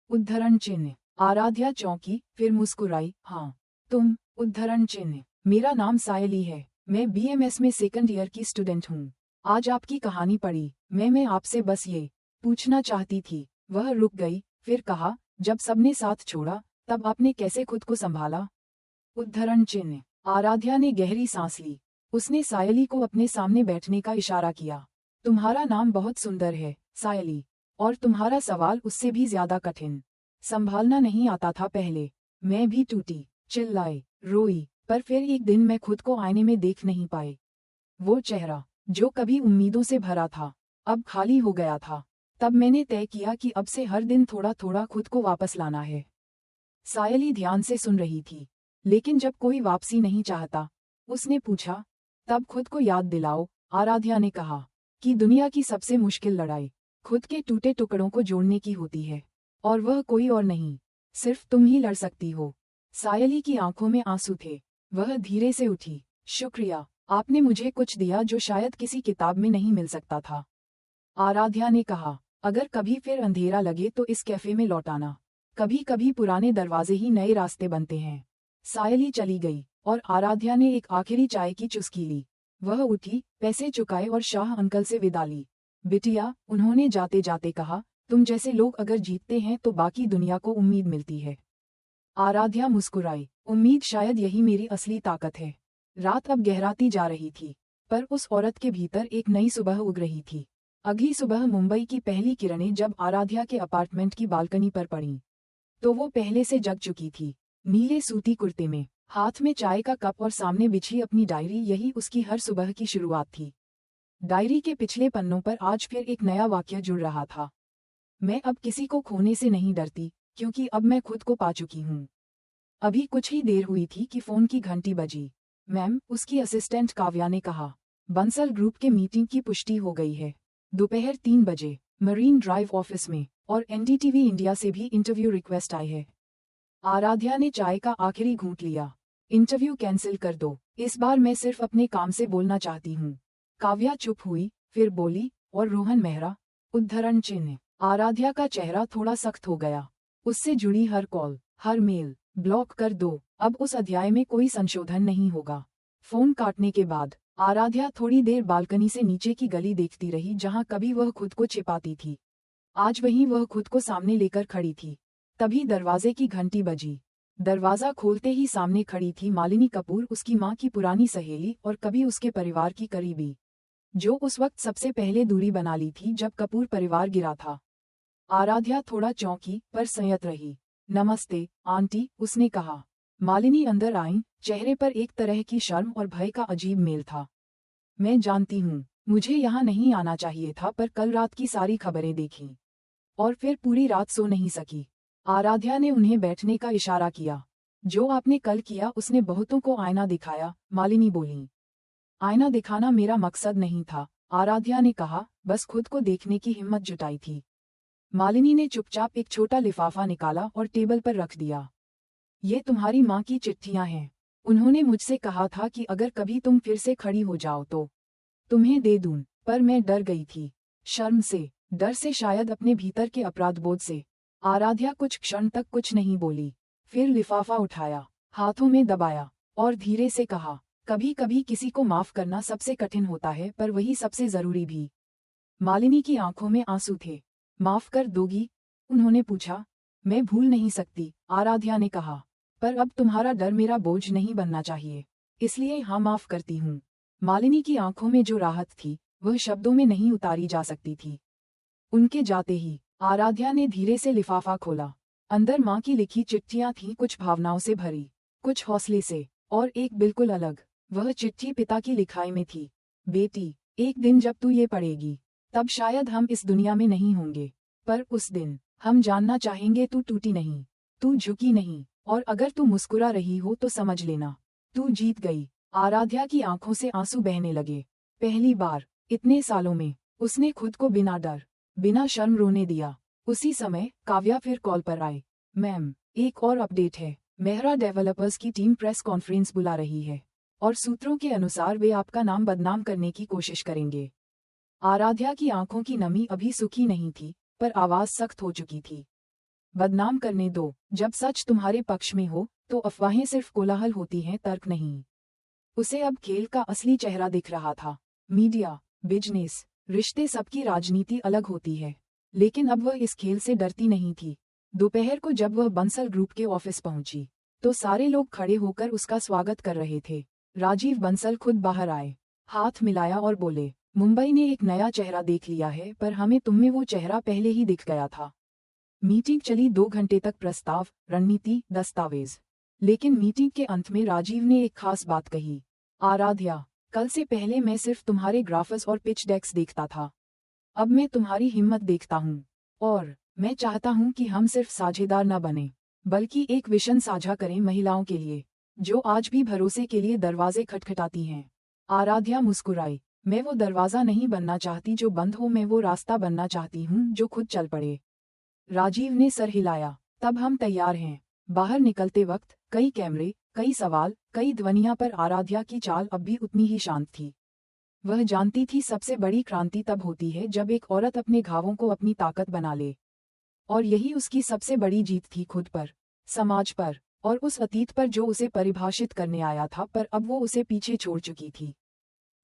उद्धरण चिन्ह। आराध्या चौंकी, फिर मुस्कुराई, हाँ। तुम? उद्धरण चिन्ह। मेरा नाम सायली है, मैं बीएमएस में सेकंड ईयर की स्टूडेंट हूँ। आज आपकी कहानी पढ़ी, मैं आपसे बस ये पूछना चाहती थी। वह रुक गई, फिर कहा, जब सबने साथ छोड़ा तब आपने कैसे खुद को संभाला? उद्धरण चिन्ह। आराध्या ने गहरी सांस ली। उसने सायली को अपने सामने बैठने का इशारा किया। तुम्हारा नाम बहुत सुंदर है, सायली, और तुम्हारा सवाल उससे भी ज्यादा कठिन। संभालना नहीं आता था पहले। मैं भी टूटी, चिल्लाई, रोई, पर फिर एक दिन मैं खुद को आईने में देख नहीं पाई। वो चेहरा जो कभी उम्मीदों से भरा था, अब खाली हो गया था। तब मैंने तय किया कि अब से हर दिन थोड़ा थोड़ा खुद को वापस लाना है। सायली ध्यान से सुन रही थी, लेकिन जब कोई वापसी नहीं चाहता, उसने पूछा, तब खुद को याद दिलाओ। आराध्या ने कहा कि दुनिया की सबसे मुश्किल लड़ाई खुद के टूटे टुकड़ों को जोड़ने की होती है, और वह कोई और नहीं, सिर्फ तुम ही लड़ सकती हो। सायली की आंखों में आंसू थे। वह धीरे से उठी, शुक्रिया, आपने मुझे कुछ दिया जो शायद किसी किताब में नहीं मिल सकता था। आराध्या ने कहा, अगर कभी फिर अंधेरा लगे तो इस कैफे में लौट आना। कभी कभी पुराने दरवाजे ही नए रास्ते बनते हैं। सायली चली गई और आराध्या ने एक आखिरी चाय की चुस्की ली। वह उठी, पैसे चुकाए और शाह अंकल से विदा ली। बिटिया, उन्होंने जाते जाते कहा, तुम जैसे लोग अगर जीतते हैं तो बाकी दुनिया को उम्मीद मिलती है। आराध्या मुस्कुराई, उम्मीद, शायद यही मेरी असली ताकत है। रात अब गहराती जा रही थी, पर उस औरत के भीतर एक नई सुबह उग रही थी। अगली सुबह मुंबई की पहली किरणें जब आराध्या के अपार्टमेंट की बालकनी पर पड़ीं, तो वो पहले से जग चुकी थी। नीले सूती कुर्ते में, हाथ में चाय का कप और सामने बिछी अपनी डायरी, यही उसकी हर सुबह की शुरुआत थी। डायरी के पिछले पन्नों पर आज फिर एक नया वाक्य जुड़ रहा था। मैं अब किसी को खोने से नहीं डरती, क्योंकि अब मैं खुद को पा चुकी हूँ। अभी कुछ ही देर हुई थी कि फोन की घंटी बजी। मैम, उसकी असिस्टेंट काव्या ने कहा, बंसल ग्रुप के मीटिंग की पुष्टि हो गई है। दोपहर 3 बजे मरीन ड्राइव ऑफिस में, और एनडीटीवी इंडिया से भी इंटरव्यू रिक्वेस्ट आई है। आराध्या ने चाय का आखिरी घूंट लिया। इंटरव्यू कैंसिल कर दो, इस बार मैं सिर्फ अपने काम से बोलना चाहती हूँ। काव्या चुप हुई, फिर बोली, और रोहन मेहरा? उद्धरण चिन्ह। आराध्या का चेहरा थोड़ा सख्त हो गया। उससे जुड़ी हर कॉल, हर मेल ब्लॉक कर दो। अब उस अध्याय में कोई संशोधन नहीं होगा। फोन काटने के बाद आराध्या थोड़ी देर बालकनी से नीचे की गली देखती रही, जहां कभी वह खुद को छिपाती थी। आज वहीं वह खुद को सामने लेकर खड़ी थी। तभी दरवाजे की घंटी बजी। दरवाजा खोलते ही सामने खड़ी थी मालिनी कपूर, उसकी मां की पुरानी सहेली और कभी उसके परिवार की करीबी, जो उस वक्त सबसे पहले दूरी बना ली थी जब कपूर परिवार गिरा था। आराध्या थोड़ा चौंकी, पर संयत रही। नमस्ते आंटी, उसने कहा। मालिनी अंदर आईं, चेहरे पर एक तरह की शर्म और भय का अजीब मेल था। मैं जानती हूँ, मुझे यहाँ नहीं आना चाहिए था, पर कल रात की सारी खबरें देखीं, और फिर पूरी रात सो नहीं सकी। आराध्या ने उन्हें बैठने का इशारा किया। जो आपने कल किया उसने बहुतों को आईना दिखाया, मालिनी बोली। आईना दिखाना मेरा मकसद नहीं था, आराध्या ने कहा, बस खुद को देखने की हिम्मत जुटाई थी। मालिनी ने चुपचाप एक छोटा लिफाफा निकाला और टेबल पर रख दिया। ये तुम्हारी माँ की चिट्ठियां हैं। उन्होंने मुझसे कहा था कि अगर कभी तुम फिर से खड़ी हो जाओ तो तुम्हें दे दूं, पर मैं डर गई थी। शर्म से, डर से, शायद अपने भीतर के अपराधबोध से। आराध्या कुछ क्षण तक कुछ नहीं बोली, फिर लिफाफा उठाया, हाथों में दबाया, और धीरे से कहा, कभी कभी किसी को माफ करना सबसे कठिन होता है, पर वही सबसे जरूरी भी। मालिनी की आंखों में आंसू थे। माफ कर दोगी? उन्होंने पूछा। मैं भूल नहीं सकती, आराध्या ने कहा, पर अब तुम्हारा डर मेरा बोझ नहीं बनना चाहिए, इसलिए हाँ माफ करती हूँ। मालिनी की आंखों में जो राहत थी वह शब्दों में नहीं उतारी जा सकती थी। उनके जाते ही आराध्या ने धीरे से लिफाफा खोला। अंदर माँ की लिखी चिट्ठियां थीं, कुछ भावनाओं से भरी, कुछ हौसले से, और एक बिल्कुल अलग। वह चिट्ठी पिता की लिखाई में थी। बेटी, एक दिन जब तू ये पढ़ेगी तब शायद हम इस दुनिया में नहीं होंगे, पर उस दिन हम जानना चाहेंगे तू टूटी नहीं, तू झुकी नहीं, और अगर तू मुस्कुरा रही हो तो समझ लेना तू जीत गई। आराध्या की आंखों से आंसू बहने लगे। पहली बार इतने सालों में उसने खुद को बिना डर, बिना शर्म रोने दिया। उसी समय काव्या फिर कॉल पर आए। मैम, एक और अपडेट है। मेहरा डेवलपर्स की टीम प्रेस कॉन्फ्रेंस बुला रही है, और सूत्रों के अनुसार वे आपका नाम बदनाम करने की कोशिश करेंगे। आराध्या की आंखों की नमी अभी सूखी नहीं थी, पर आवाज सख्त हो चुकी थी। बदनाम करने दो, जब सच तुम्हारे पक्ष में हो तो अफवाहें सिर्फ कोलाहल होती हैं, तर्क नहीं। उसे अब खेल का असली चेहरा दिख रहा था। मीडिया, बिजनेस, रिश्ते, सबकी राजनीति अलग होती है, लेकिन अब वह इस खेल से डरती नहीं थी। दोपहर को जब वह बंसल ग्रुप के ऑफिस पहुंची तो सारे लोग खड़े होकर उसका स्वागत कर रहे थे। राजीव बंसल खुद बाहर आए, हाथ मिलाया और बोले, मुंबई ने एक नया चेहरा देख लिया है, पर हमें तुममें वो चेहरा पहले ही दिख गया था। मीटिंग चली 2 घंटे तक, प्रस्ताव, रणनीति, दस्तावेज। लेकिन मीटिंग के अंत में राजीव ने एक खास बात कही। आराध्या, कल से पहले मैं सिर्फ तुम्हारे ग्राफ्स और पिच डेक्स देखता था, अब मैं तुम्हारी हिम्मत देखता हूँ। और मैं चाहता हूँ कि हम सिर्फ साझेदार न बने, बल्कि एक विजन साझा करें महिलाओं के लिए, जो आज भी भरोसे के लिए दरवाजे खटखटाती हैं। आराध्या मुस्कुराई। मैं वो दरवाजा नहीं बनना चाहती जो बंद हो, मैं वो रास्ता बनना चाहती हूँ जो खुद चल पड़े। राजीव ने सर हिलाया। तब हम तैयार हैं। बाहर निकलते वक्त कई कैमरे, कई सवाल, कई ध्वनियां, पर आराध्या की चाल अब भी उतनी ही शांत थी। वह जानती थी सबसे बड़ी क्रांति तब होती है जब एक औरत अपने घावों को अपनी ताकत बना ले। और यही उसकी सबसे बड़ी जीत थी, खुद पर, समाज पर, और उस अतीत पर जो उसे परिभाषित करने आया था, पर अब वो उसे पीछे छोड़ चुकी थी।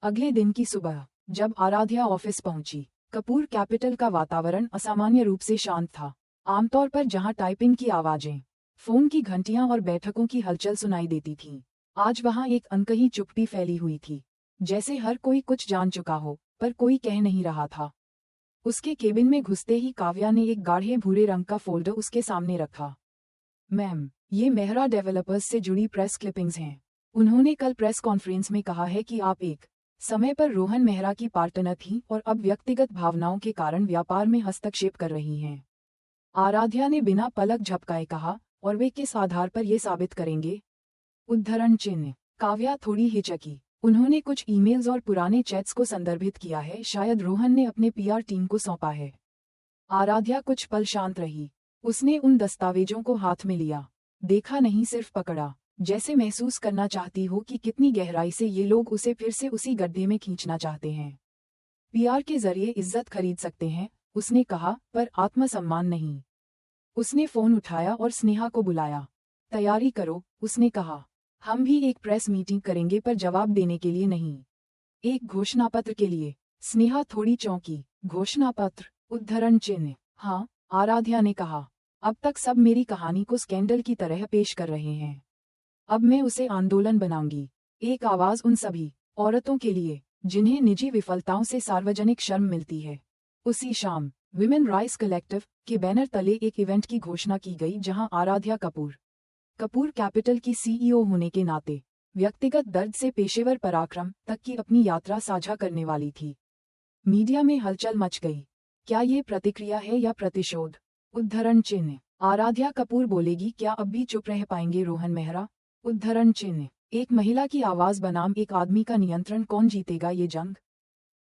अगले दिन की सुबह जब आराध्या ऑफिस पहुंची, कपूर कैपिटल का वातावरण असामान्य रूप से शांत था। आमतौर पर जहां टाइपिंग की आवाजें, फोन की घंटियां और बैठकों की हलचल सुनाई देती थीं, आज वहां एक अनकही चुप्पी फैली हुई थी, जैसे हर कोई कुछ जान चुका हो, पर कोई कह नहीं रहा था। उसके केबिन में घुसते ही काव्या ने एक गाढ़े भूरे रंग का फोल्डर उसके सामने रखा। मैम, ये मेहरा डेवलपर्स से जुड़ी प्रेस क्लिपिंग्स हैं। उन्होंने कल प्रेस कॉन्फ्रेंस में कहा है कि आप एक समय पर रोहन मेहरा की पार्टनर थीं और अब व्यक्तिगत भावनाओं के कारण व्यापार में हस्तक्षेप कर रही हैं। आराध्या ने बिना पलक झपकाए कहा, और वे किस आधार पर ये साबित करेंगे? उद्धरण चिन्ह। काव्या थोड़ी हिचकी। उन्होंने कुछ ईमेल्स और पुराने चैट्स को संदर्भित किया है, शायद रोहन ने अपने पीआर टीम को सौंपा है। आराध्या कुछ पल शांत रही। उसने उन दस्तावेजों को हाथ में लिया, देखा नहीं, सिर्फ पकड़ा, जैसे महसूस करना चाहती हो कि कितनी गहराई से ये लोग उसे फिर से उसी गड्ढे में खींचना चाहते हैं। पीआर के जरिए इज्जत खरीद सकते हैं, उसने कहा, पर आत्मसम्मान नहीं। उसने फोन उठाया और स्नेहा को बुलाया। तैयारी करो, उसने कहा। हम भी एक प्रेस मीटिंग करेंगे, पर जवाब देने के लिए नहीं, एक घोषणापत्र के लिए। स्नेहा थोड़ी चौंकी। घोषणापत्र? उद्धरण चिन्ह। हाँ, आराध्या ने कहा। अब तक सब मेरी कहानी को स्कैंडल की तरह पेश कर रहे हैं, अब मैं उसे आंदोलन बनाऊंगी। एक आवाज उन सभी औरतों के लिए जिन्हें निजी विफलताओं से सार्वजनिक शर्म मिलती है। उसी शाम विमेन राइट्स कलेक्टिव के बैनर तले एक इवेंट की घोषणा की गई, जहां आराध्या कपूर कैपिटल की सीईओ होने के नाते व्यक्तिगत दर्द से पेशेवर पराक्रम तक की अपनी यात्रा साझा करने वाली थी। मीडिया में हलचल मच गई। क्या ये प्रतिक्रिया है या प्रतिशोध? उद्धरण चिन्ह। आराध्या कपूर बोलेगी, क्या अब भी चुप रह पाएंगे रोहन मेहरा? उद्धरण चिन्ह। एक महिला की आवाज बनाम एक आदमी का नियंत्रण, कौन जीतेगा ये जंग?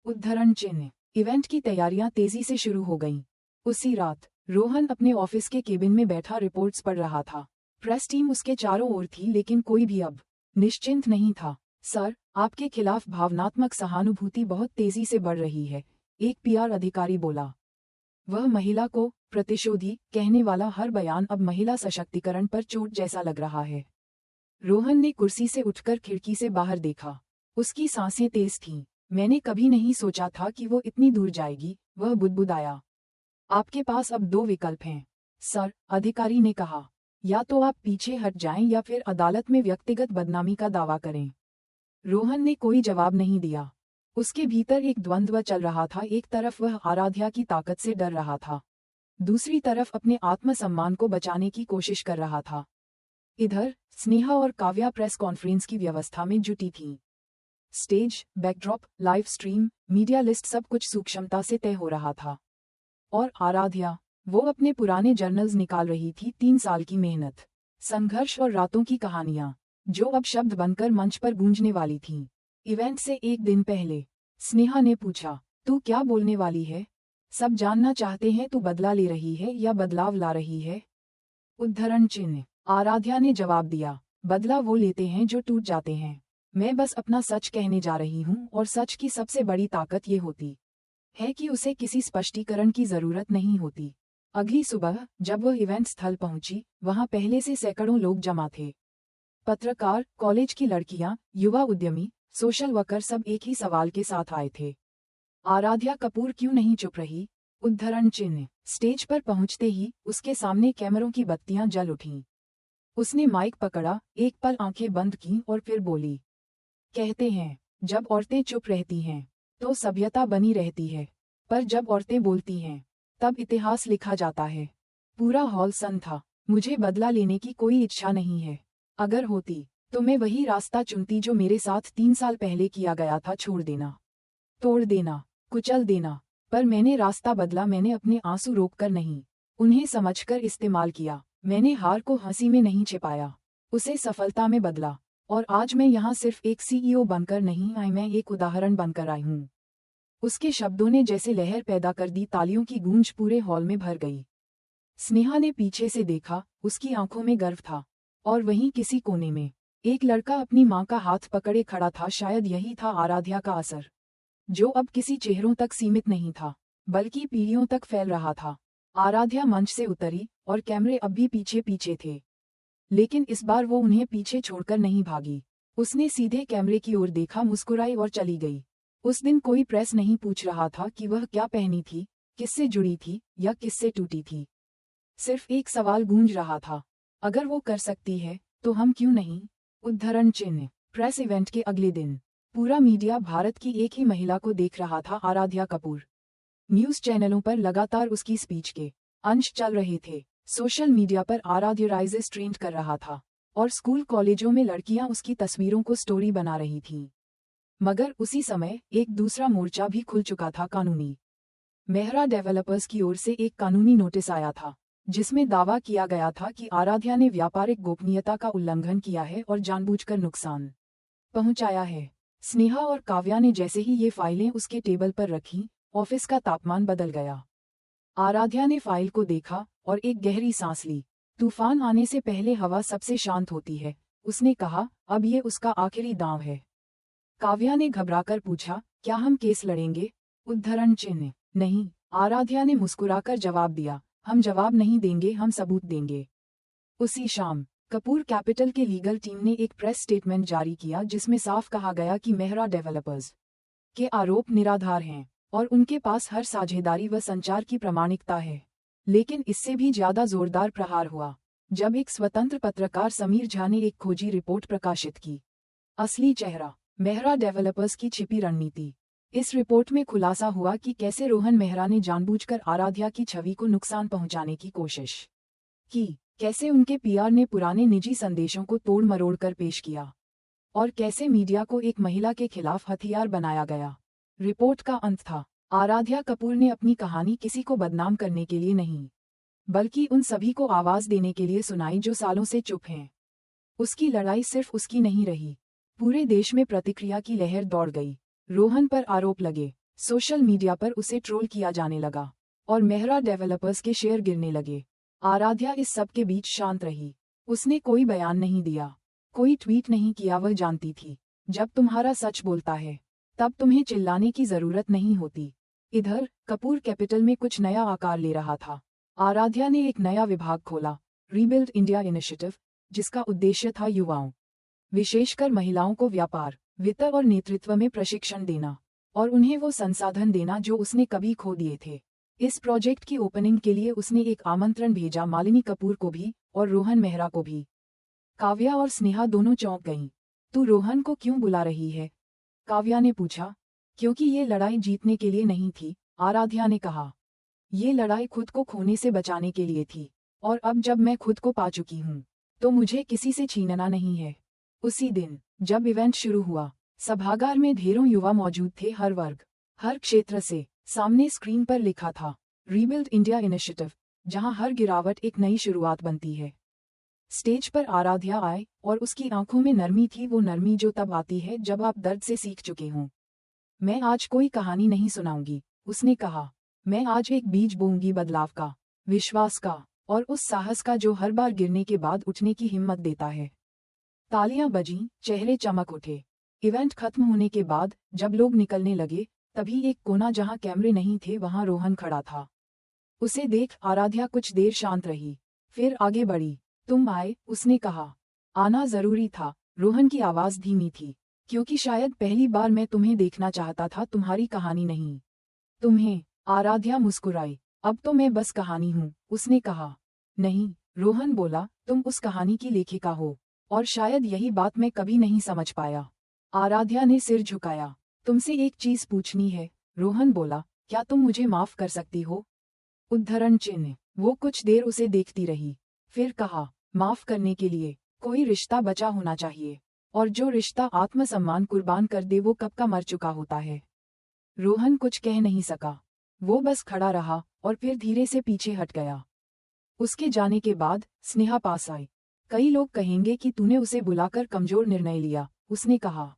उद्धरण चिन्ह। इवेंट की तैयारियां तेजी से शुरू हो गईं। उसी रात रोहन अपने ऑफिस के केबिन में बैठा रिपोर्ट्स पढ़ रहा था। प्रेस टीम उसके चारों ओर थी, लेकिन कोई भी अब निश्चिंत नहीं था। सर, आपके खिलाफ भावनात्मक सहानुभूति बहुत तेजी से बढ़ रही है, एक पीआर अधिकारी बोला। वह महिला को प्रतिशोधी कहने वाला हर बयान अब महिला सशक्तिकरण पर चोट जैसा लग रहा है। रोहन ने कुर्सी से उठकर खिड़की से बाहर देखा। उसकी सांसें तेज थीं। मैंने कभी नहीं सोचा था कि वो इतनी दूर जाएगी, वह बुदबुदाया। आपके पास अब 2 विकल्प हैं, सर, अधिकारी ने कहा। या तो आप पीछे हट जाएं या फिर अदालत में व्यक्तिगत बदनामी का दावा करें। रोहन ने कोई जवाब नहीं दिया। उसके भीतर एक द्वंद्व चल रहा था। एक तरफ वह आराध्या की ताकत से डर रहा था, दूसरी तरफ अपने आत्मसम्मान को बचाने की कोशिश कर रहा था। इधर स्नेहा और काव्या प्रेस कॉन्फ्रेंस की व्यवस्था में जुटी थीं। Stage, backdrop, live stream, media list सब कुछ सूक्ष्मता से तय हो रहा था। और आराध्या, वो अपने पुराने जर्नल्स निकाल रही थी। 3 साल की मेहनत, संघर्ष और रातों की कहानियां, जो अब शब्द बनकर मंच पर गूंजने वाली थीं। इवेंट से एक दिन पहले स्नेहा ने पूछा, तू क्या बोलने वाली है? सब जानना चाहते हैं तू बदला ले रही है या बदलाव ला रही है? उद्धरण चिन्ह। आराध्या ने जवाब दिया, बदला वो लेते हैं जो टूट जाते हैं। मैं बस अपना सच कहने जा रही हूँ और सच की सबसे बड़ी ताकत ये होती है कि उसे किसी स्पष्टीकरण की जरूरत नहीं होती। अगली सुबह जब वह इवेंट स्थल पहुंची, वहां पहले से सैकड़ों लोग जमा थे। पत्रकार, कॉलेज की लड़कियां, युवा उद्यमी, सोशल वर्कर सब एक ही सवाल के साथ आए थे, आराध्या कपूर क्यों नहीं चुप रही? उद्धरण चिन्ह। स्टेज पर पहुंचते ही उसके सामने कैमरों की बत्तियां जल उठीं। उसने माइक पकड़ा, एक पल आंखें बंद कीं और फिर बोली, कहते हैं जब औरतें चुप रहती हैं तो सभ्यता बनी रहती है, पर जब औरतें बोलती हैं तब इतिहास लिखा जाता है। पूरा हॉल सन्न था। मुझे बदला लेने की कोई इच्छा नहीं है। अगर होती तो मैं वही रास्ता चुनती जो मेरे साथ 3 साल पहले किया गया था, छोड़ देना, तोड़ देना, कुचल देना। पर मैंने रास्ता बदला। मैंने अपने आंसू रोककर नहीं, उन्हें समझकर इस्तेमाल किया। मैंने हार को हंसी में नहीं छिपाया, उसे सफलता में बदला। और आज मैं यहाँ सिर्फ एक सीईओ बनकर नहीं आई, मैं एक उदाहरण बनकर आई हूँ। उसके शब्दों ने जैसे लहर पैदा कर दी। तालियों की गूंज पूरे हॉल में भर गई। स्नेहा ने पीछे से देखा, उसकी आंखों में गर्व था। और वहीं किसी कोने में एक लड़का अपनी माँ का हाथ पकड़े खड़ा था। शायद यही था आराध्या का असर, जो अब किसी चेहरों तक सीमित नहीं था, बल्कि पीढ़ियों तक फैल रहा था। आराध्या मंच से उतरी और कैमरे अब भी पीछे पीछे थे, लेकिन इस बार वो उन्हें पीछे छोड़कर नहीं भागी। उसने सीधे कैमरे की ओर देखा, मुस्कुराई और चली गई। उस दिन कोई प्रेस नहीं पूछ रहा था कि वह क्या पहनी थी, किससे जुड़ी थी या किससे टूटी थी। सिर्फ एक सवाल गूंज रहा था, अगर वो कर सकती है तो हम क्यों नहीं? उद्धरण चिन्ह। प्रेस इवेंट के अगले दिन पूरा मीडिया भारत की एक ही महिला को देख रहा था, आराध्या कपूर। न्यूज़ चैनलों पर लगातार उसकी स्पीच के अंश चल रहे थे। सोशल मीडिया पर आराध्या राइजेस ट्रेंड कर रहा था और स्कूल कॉलेजों में लड़कियां उसकी तस्वीरों को स्टोरी बना रही थीं। मगर उसी समय एक दूसरा मोर्चा भी खुल चुका था, कानूनी। मेहरा डेवलपर्स की ओर से एक कानूनी नोटिस आया था, जिसमें दावा किया गया था कि आराध्या ने व्यापारिक गोपनीयता का उल्लंघन किया है और जानबूझकर नुकसान पहुंचाया है। स्नेहा और काव्या ने जैसे ही ये फाइलें उसके टेबल पर रखीं, ऑफिस का तापमान बदल गया। आराध्या ने फाइल को देखा और एक गहरी सांस ली। तूफान आने से पहले हवा सबसे शांत होती है, उसने कहा। अब ये उसका आखिरी दांव है। काव्या ने घबराकर पूछा, क्या हम केस लड़ेंगे? उद्धरण चिन्ह। नहीं, आराध्या ने मुस्कुराकर जवाब दिया, हम जवाब नहीं देंगे, हम सबूत देंगे। उसी शाम कपूर कैपिटल के लीगल टीम ने एक प्रेस स्टेटमेंट जारी किया, जिसमें साफ कहा गया कि मेहरा डेवलपर्स के आरोप निराधार हैं और उनके पास हर साझेदारी व संचार की प्रामाणिकता है। लेकिन इससे भी ज्यादा जोरदार प्रहार हुआ जब एक स्वतंत्र पत्रकार समीर झा ने एक खोजी रिपोर्ट प्रकाशित की। असली चेहरा, मेहरा डेवलपर्स की छिपी रणनीति। इस रिपोर्ट में खुलासा हुआ कि कैसे रोहन मेहरा ने जानबूझकर आराध्या की छवि को नुकसान पहुंचाने की कोशिश की, कैसे उनके पीआर ने पुराने निजी संदेशों को तोड़ मरोड़ कर पेश किया, और कैसे मीडिया को एक महिला के खिलाफ हथियार बनाया गया। रिपोर्ट का अंत था, आराध्या कपूर ने अपनी कहानी किसी को बदनाम करने के लिए नहीं, बल्कि उन सभी को आवाज देने के लिए सुनाई जो सालों से चुप हैं। उसकी लड़ाई सिर्फ उसकी नहीं रही, पूरे देश में प्रतिक्रिया की लहर दौड़ गई। रोहन पर आरोप लगे, सोशल मीडिया पर उसे ट्रोल किया जाने लगा और मेहरा डेवलपर्स के शेयर गिरने लगे। आराध्या इस सब के बीच शांत रही। उसने कोई बयान नहीं दिया, कोई ट्वीट नहीं किया। वह जानती थी, जब तुम्हारा सच बोलता है तब तुम्हें चिल्लाने की जरूरत नहीं होती। इधर कपूर कैपिटल में कुछ नया आकार ले रहा था। आराध्या ने एक नया विभाग खोला, रीबिल्ड इंडिया इनिशिएटिव, जिसका उद्देश्य था युवाओं, विशेषकर महिलाओं को व्यापार, वित्त और नेतृत्व में प्रशिक्षण देना और उन्हें वो संसाधन देना जो उसने कभी खो दिए थे। इस प्रोजेक्ट की ओपनिंग के लिए उसने एक आमंत्रण भेजा मालिनी कपूर को भी और रोहन मेहरा को भी। काव्या और स्नेहा दोनों चौंक गईं। तू रोहन को क्यों बुला रही है? काव्या ने पूछा। क्योंकि ये लड़ाई जीतने के लिए नहीं थी, आराध्या ने कहा। ये लड़ाई खुद को खोने से बचाने के लिए थी, और अब जब मैं खुद को पा चुकी हूँ तो मुझे किसी से छीनना नहीं है। उसी दिन जब इवेंट शुरू हुआ, सभागार में ढेरों युवा मौजूद थे, हर वर्ग, हर क्षेत्र से। सामने स्क्रीन पर लिखा था, रीबिल्ड इंडिया इनिशिएटिव, जहां हर गिरावट एक नई शुरुआत बनती है। स्टेज पर आराध्या आए और उसकी आंखों में नरमी थी, वो नरमी जो तब आती है जब आप दर्द से सीख चुके हों। मैं आज कोई कहानी नहीं सुनाऊंगी, उसने कहा। मैं आज एक बीज बोऊंगी, बदलाव का, विश्वास का, और उस साहस का जो हर बार गिरने के बाद उठने की हिम्मत देता है। तालियां बजीं, चेहरे चमक उठे। इवेंट खत्म होने के बाद जब लोग निकलने लगे, तभी एक कोना जहां कैमरे नहीं थे वहां रोहन खड़ा था। उसे देख आराध्या कुछ देर शांत रही, फिर आगे बढ़ी। तुम आए, उसने कहा। आना जरूरी था। रोहन की आवाज धीमी थी, क्योंकि शायद पहली बार मैं तुम्हें देखना चाहता था, तुम्हारी कहानी नहीं। तुम्हें। आराध्या मुस्कुराई। अब तो मैं बस कहानी हूँ, उसने कहा। नहीं, रोहन बोला, तुम उस कहानी की लेखिका हो, और शायद यही बात मैं कभी नहीं समझ पाया। आराध्या ने सिर झुकाया। तुमसे एक चीज पूछनी है, रोहन बोला, क्या तुम मुझे माफ कर सकती हो? उद्धरण चिन्ह। वो कुछ देर उसे देखती रही, फिर कहा, माफ करने के लिए कोई रिश्ता बचा होना चाहिए, और जो रिश्ता आत्मसम्मान कुर्बान कर दे वो कब का मर चुका होता है। रोहन कुछ कह नहीं सका, वो बस खड़ा रहा और फिर धीरे से पीछे हट गया। उसके जाने के बाद स्नेहा पास आई। कई लोग कहेंगे कि तूने उसे बुलाकर कमजोर निर्णय लिया, उसने कहा।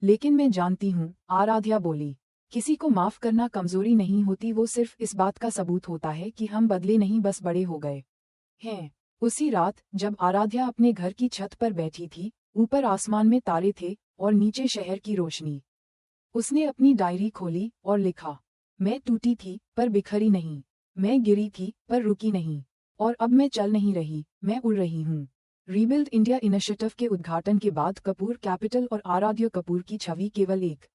लेकिन मैं जानती हूँ, आराध्या बोली, किसी को माफ करना कमजोरी नहीं होती, वो सिर्फ इस बात का सबूत होता है कि हम बदले नहीं, बस बड़े हो गए हैं। उसी रात जब आराध्या अपने घर की छत पर बैठी थी, ऊपर आसमान में तारे थे और नीचे शहर की रोशनी, उसने अपनी डायरी खोली और लिखा, मैं टूटी थी पर बिखरी नहीं, मैं गिरी थी पर रुकी नहीं, और अब मैं चल नहीं रही, मैं उड़ रही हूँ। रीबिल्ड इंडिया इनिशिएटिव के उद्घाटन के बाद कपूर कैपिटल और आराध्या कपूर की छवि केवल एक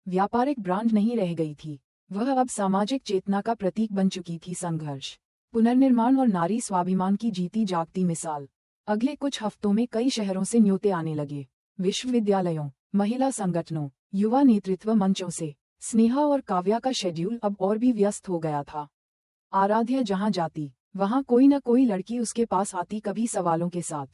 व्यापारिक ब्रांड नहीं रह गई थी, वह अब सामाजिक चेतना का प्रतीक बन चुकी थी। संघर्ष, पुनर्निर्माण और नारी स्वाभिमान की जीती जागती मिसाल। अगले कुछ हफ्तों में कई शहरों से न्योते आने लगे, विश्वविद्यालयों, महिला संगठनों, युवा नेतृत्व मंचों से। स्नेहा और काव्या का शेड्यूल अब और भी व्यस्त हो गया था। आराध्या जहां जाती वहां कोई न कोई लड़की उसके पास आती, कभी सवालों के साथ,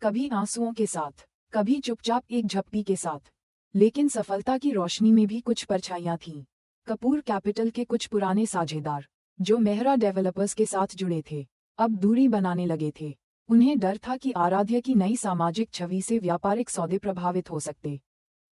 कभी आंसुओं के साथ, कभी चुपचाप एक झप्पी के साथ। लेकिन सफलता की रोशनी में भी कुछ परछाइयां थीं। कपूर कैपिटल के कुछ पुराने साझेदार, जो मेहरा डेवलपर्स के साथ जुड़े थे, अब दूरी बनाने लगे थे। उन्हें डर था कि आराध्या की नई सामाजिक छवि से व्यापारिक सौदे प्रभावित हो सकते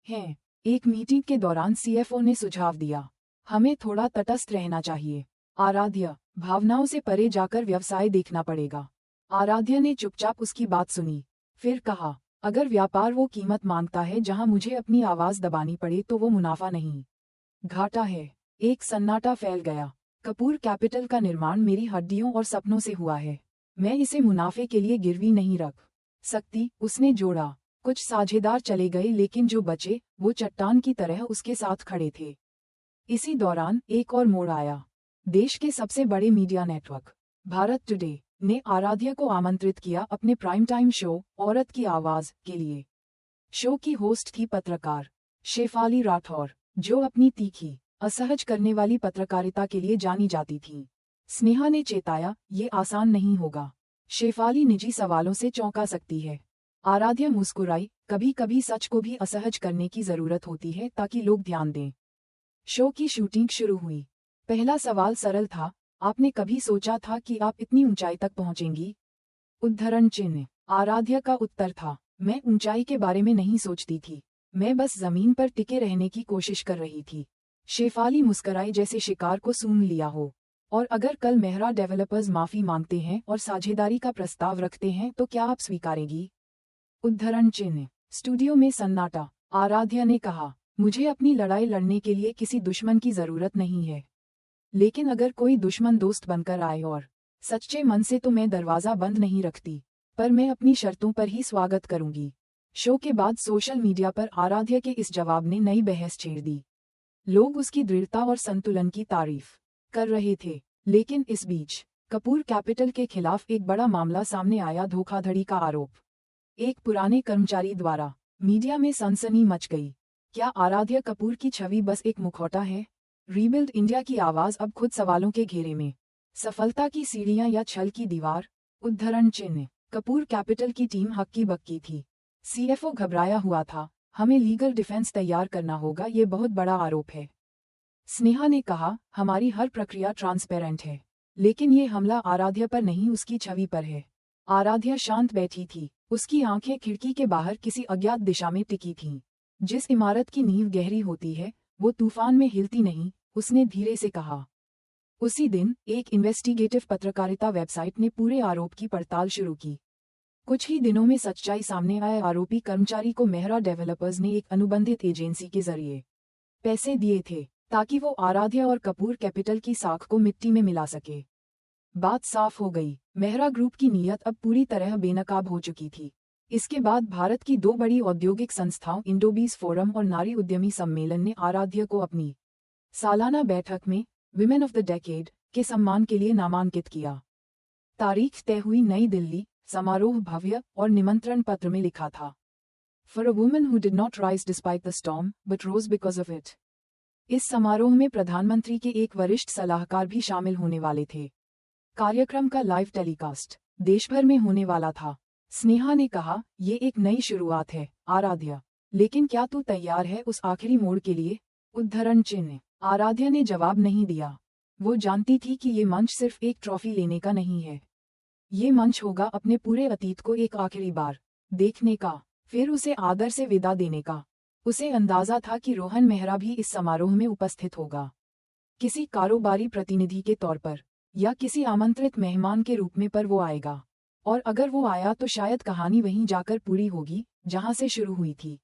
हैं। एक मीटिंग के दौरान सीएफओ ने सुझाव दिया, हमें थोड़ा तटस्थ रहना चाहिए। आराध्या, भावनाओं से परे जाकर व्यवसाय देखना पड़ेगा। आराध्या ने चुपचाप उसकी बात सुनी, फिर कहा, अगर व्यापार वो कीमत मांगता है जहां मुझे अपनी आवाज दबानी पड़े तो वो मुनाफा नहीं, घाटा है। एक सन्नाटा फैल गया। कपूर कैपिटल का निर्माण मेरी हड्डियों और सपनों से हुआ है, मैं इसे मुनाफे के लिए गिरवी नहीं रख सकती, उसने जोड़ा। कुछ साझेदार चले गए, लेकिन जो बचे वो चट्टान की तरह उसके साथ खड़े थे। इसी दौरान एक और मोड़ आया। देश के सबसे बड़े मीडिया नेटवर्क, भारत टुडे, ने आराध्या को आमंत्रित किया अपने प्राइम टाइम शो औरत की आवाज के लिए। शो की होस्ट थी पत्रकार शेफाली राठौर, जो अपनी तीखी, असहज करने वाली पत्रकारिता के लिए जानी जाती थी। स्नेहा ने चेताया, ये आसान नहीं होगा। शेफाली निजी सवालों से चौंका सकती है। आराध्या मुस्कुराई, कभी कभी सच को भी असहज करने की जरूरत होती है ताकि लोग ध्यान दें। शो की शूटिंग शुरू हुई। पहला सवाल सरल था, आपने कभी सोचा था कि आप इतनी ऊंचाई तक पहुंचेंगी? उद्धरण चिन्ह। आराध्या का उत्तर था, मैं ऊंचाई के बारे में नहीं सोचती थी, मैं बस जमीन पर टिके रहने की कोशिश कर रही थी। शेफाली मुस्कुराई, जैसे शिकार को सूंघ लिया हो। और अगर कल मेहरा डेवलपर्स माफी मांगते हैं और साझेदारी का प्रस्ताव रखते हैं तो क्या आप स्वीकारेगी? उद्धरण चिन्ह। स्टूडियो में सन्नाटा। आराध्या ने कहा, मुझे अपनी लड़ाई लड़ने के लिए किसी दुश्मन की जरूरत नहीं है, लेकिन अगर कोई दुश्मन दोस्त बनकर आए और सच्चे मन से, तो मैं दरवाजा बंद नहीं रखती, पर मैं अपनी शर्तों पर ही स्वागत करूंगी। शो के बाद सोशल मीडिया पर आराध्या के इस जवाब ने नई बहस छेड़ दी। लोग उसकी दृढ़ता और संतुलन की तारीफ कर रहे थे। लेकिन इस बीच कपूर कैपिटल के खिलाफ एक बड़ा मामला सामने आया, धोखाधड़ी का आरोप एक पुराने कर्मचारी द्वारा। मीडिया में सनसनी मच गई। क्या आराध्या कपूर की छवि बस एक मुखौटा है? रीबिल्ड इंडिया की आवाज अब खुद सवालों के घेरे में। सफलता की सीढ़ियां या छल की दीवार? उद्धरण चिन्ह। कपूर कैपिटल की टीम हक्की बक्की थी। सीएफओ घबराया हुआ था। हमें लीगल डिफेंस तैयार करना होगा, ये बहुत बड़ा आरोप है। स्नेहा ने कहा, हमारी हर प्रक्रिया ट्रांसपेरेंट है, लेकिन ये हमला आराध्या पर नहीं, उसकी छवि पर है। आराध्या शांत बैठी थी। उसकी आंखें खिड़की के बाहर किसी अज्ञात दिशा में टिकी थीं। जिस इमारत की नींव गहरी होती है वो तूफान में हिलती नहीं, उसने धीरे से कहा। उसी दिन एक इन्वेस्टिगेटिव पत्रकारिता वेबसाइट ने पूरे आरोप की पड़ताल शुरू की। कुछ ही दिनों में सच्चाई सामने आए। आरोपी कर्मचारी को मेहरा डेवलपर्स ने एक अनुबंधित एजेंसी के जरिए पैसे दिए थे ताकि वो आराध्या और कपूर कैपिटल की साख को मिट्टी में मिला सके। बात साफ हो गई, मेहरा ग्रुप की नीयत अब पूरी तरह बेनकाब हो चुकी थी। इसके बाद भारत की दो बड़ी औद्योगिक संस्थाओं इंडोबीज फोरम और नारी उद्यमी सम्मेलन ने आराध्या को अपनी सालाना बैठक में विमेन ऑफ द डेकेड के सम्मान के लिए नामांकित किया। तारीख तय हुई नई दिल्ली। समारोह भव्य और निमंत्रण पत्र में लिखा था, for a woman who did not rise despite the storm but rose because of it. इस समारोह में प्रधानमंत्री के एक वरिष्ठ सलाहकार भी शामिल होने वाले थे। कार्यक्रम का लाइव टेलीकास्ट देश भर में होने वाला था। स्नेहा ने कहा, ये एक नई शुरुआत है आराध्या, लेकिन क्या तू तैयार है उस आखिरी मोड़ के लिए? उद्धरण चिन्ह। आराध्या ने जवाब नहीं दिया। वो जानती थी कि ये मंच सिर्फ एक ट्रॉफी लेने का नहीं है। ये मंच होगा अपने पूरे अतीत को एक आखिरी बार देखने का, फिर उसे आदर से विदा देने का। उसे अंदाजा था कि रोहन मेहरा भी इस समारोह में उपस्थित होगा, किसी कारोबारी प्रतिनिधि के तौर पर या किसी आमंत्रित मेहमान के रूप में, पर वो आएगा। और अगर वो आया तो शायद कहानी वहीं जाकर पूरी होगी जहां से शुरू हुई थी।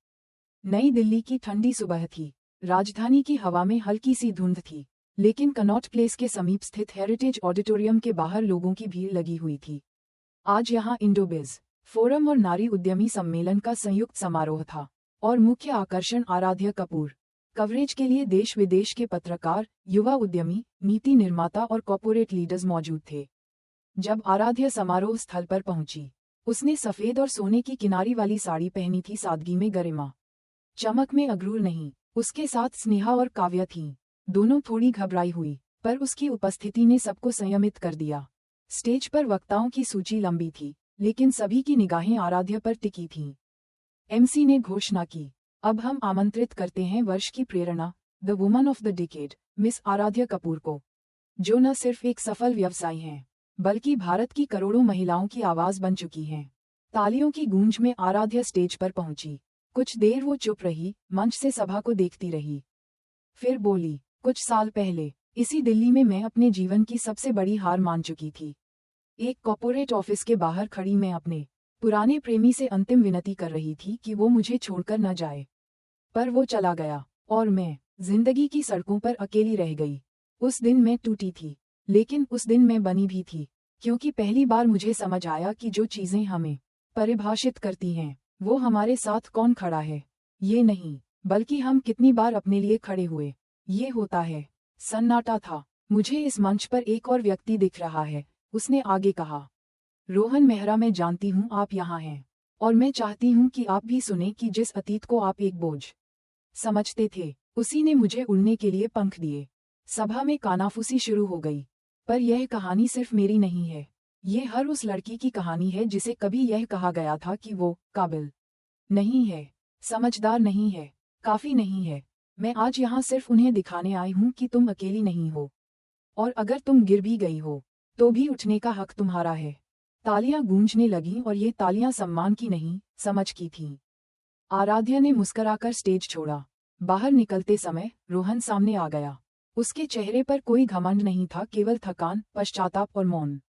नई दिल्ली की ठंडी सुबह थी। राजधानी की हवा में हल्की सी धुंध थी, लेकिन कनॉट प्लेस के समीप स्थित हेरिटेज ऑडिटोरियम के बाहर लोगों की भीड़ लगी हुई थी। आज यहाँ इंडोबिज फोरम और नारी उद्यमी सम्मेलन का संयुक्त समारोह था और मुख्य आकर्षण आराध्या कपूर। कवरेज के लिए देश विदेश के पत्रकार, युवा उद्यमी, नीति निर्माता और कॉर्पोरेट लीडर्स मौजूद थे। जब आराध्या समारोह स्थल पर पहुंची, उसने सफेद और सोने की किनारी वाली साड़ी पहनी थी, सादगी में गरिमा, चमक में अगरूर नहीं। उसके साथ स्नेहा और काव्या थीं। दोनों थोड़ी घबराई हुई, पर उसकी उपस्थिति ने सबको संयमित कर दिया। स्टेज पर वक्ताओं की सूची लंबी थी, लेकिन सभी की निगाहें आराध्या पर टिकी थीं। एमसी ने घोषणा की, अब हम आमंत्रित करते हैं वर्ष की प्रेरणा, the woman of the decade, miss Aaradhya Kapoor को, जो न सिर्फ एक सफल व्यवसायी हैं, बल्कि भारत की करोड़ों महिलाओं की आवाज बन चुकी हैं। तालियों की गूंज में आराध्या स्टेज पर पहुंची। कुछ देर वो चुप रही, मंच से सभा को देखती रही। फिर बोली, कुछ साल पहले इसी दिल्ली में मैं अपने जीवन की सबसे बड़ी हार मान चुकी थी। एक कॉर्पोरेट ऑफिस के बाहर खड़ी मैं अपने पुराने प्रेमी से अंतिम विनती कर रही थी कि वो मुझे छोड़कर न जाए, पर वो चला गया और मैं जिंदगी की सड़कों पर अकेली रह गई। उस दिन मैं टूटी थी, लेकिन उस दिन मैं बनी भी थी, क्योंकि पहली बार मुझे समझ आया कि जो चीजें हमें परिभाषित करती हैं, वो हमारे साथ कौन खड़ा है, ये नहीं, बल्कि हम कितनी बार अपने लिए खड़े हुए। ये होता है। सन्नाटा था। मुझे इस मंच पर एक और व्यक्ति दिख रहा है, उसने आगे कहा। रोहन मेहरा, मैं जानती हूँ आप यहाँ हैं, और मैं चाहती हूँ कि आप भी सुने कि जिस अतीत को आप एक बोझ समझते थे, उसी ने मुझे उड़ने के लिए पंख दिए। सभा में कानाफूसी शुरू हो गई। पर यह कहानी सिर्फ मेरी नहीं है, ये हर उस लड़की की कहानी है जिसे कभी यह कहा गया था कि वो काबिल नहीं है, समझदार नहीं है, काफी नहीं है। मैं आज यहाँ सिर्फ उन्हें दिखाने आई हूँ कि तुम अकेली नहीं हो, और अगर तुम गिर भी गई हो तो भी उठने का हक तुम्हारा है। तालियां गूंजने लगीं, और ये तालियां सम्मान की नहीं, समझ की थीं। आराध्या ने मुस्कुराकर स्टेज छोड़ा। बाहर निकलते समय रोहन सामने आ गया। उसके चेहरे पर कोई घमंड नहीं था, केवल थकान, पश्चाताप और मौन।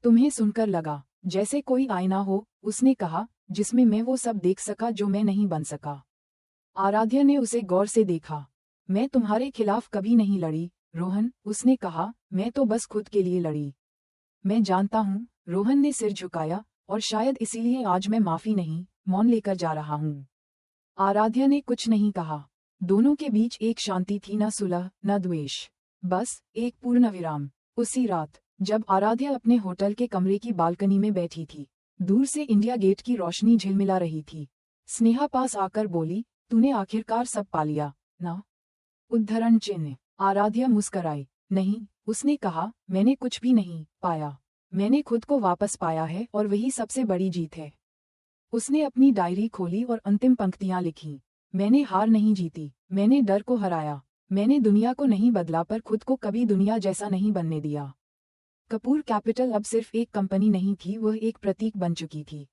तुम्हें सुनकर लगा जैसे कोई आईना हो, उसने कहा, जिसमें मैं वो सब देख सका जो मैं नहीं बन सका। आराध्या ने उसे गौर से देखा। मैं तुम्हारे खिलाफ कभी नहीं लड़ी रोहन, उसने कहा, मैं तो बस खुद के लिए लड़ी। मैं जानता हूँ, रोहन ने सिर झुकाया, और शायद इसीलिए आज मैं माफी नहीं, मौन लेकर जा रहा हूँ। आराध्या ने कुछ नहीं कहा। दोनों के बीच एक शांति थी, न सुलह न द्वेष, बस एक पूर्ण विराम। उसी रात जब आराध्या अपने होटल के कमरे की बालकनी में बैठी थी, दूर से इंडिया गेट की रोशनी झिलमिला रही थी। स्नेहा पास आकर बोली, तूने आखिरकार सब पा लिया ना? उद्धरण चिन्ह। आराध्या मुस्कराई। नहीं, उसने कहा, मैंने कुछ भी नहीं पाया। मैंने खुद को वापस पाया है और वही सबसे बड़ी जीत है। उसने अपनी डायरी खोली और अंतिम पंक्तियां लिखीं। मैंने हार नहीं जीती, मैंने डर को हराया। मैंने दुनिया को नहीं बदला पर खुद को कभी दुनिया जैसा नहीं बनने दिया। कपूर कैपिटल अब सिर्फ एक कंपनी नहीं थी, वह एक प्रतीक बन चुकी थी।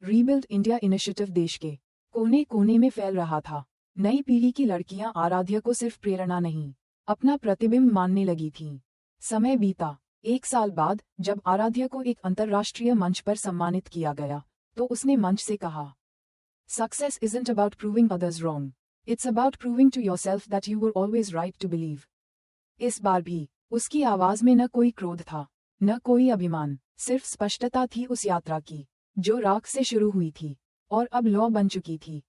रीबिल्ड इंडिया इनिशिएटिव देश के कोने कोने में फैल रहा था। नई पीढ़ी की लड़कियां आराध्या को सिर्फ प्रेरणा नहीं, अपना प्रतिबिंब मानने लगी थीं। समय बीता। 1 साल बाद जब आराध्या को एक अंतर्राष्ट्रीय मंच पर सम्मानित किया गया, तो उसने मंच से कहा, success isn't about proving others wrong. It's about proving to yourself that you were always right to believe. इस बार भी उसकी आवाज में न कोई क्रोध था, न कोई अभिमान, सिर्फ स्पष्टता थी उस यात्रा की, जो राख से शुरू हुई थी और अब लौ बन चुकी थी।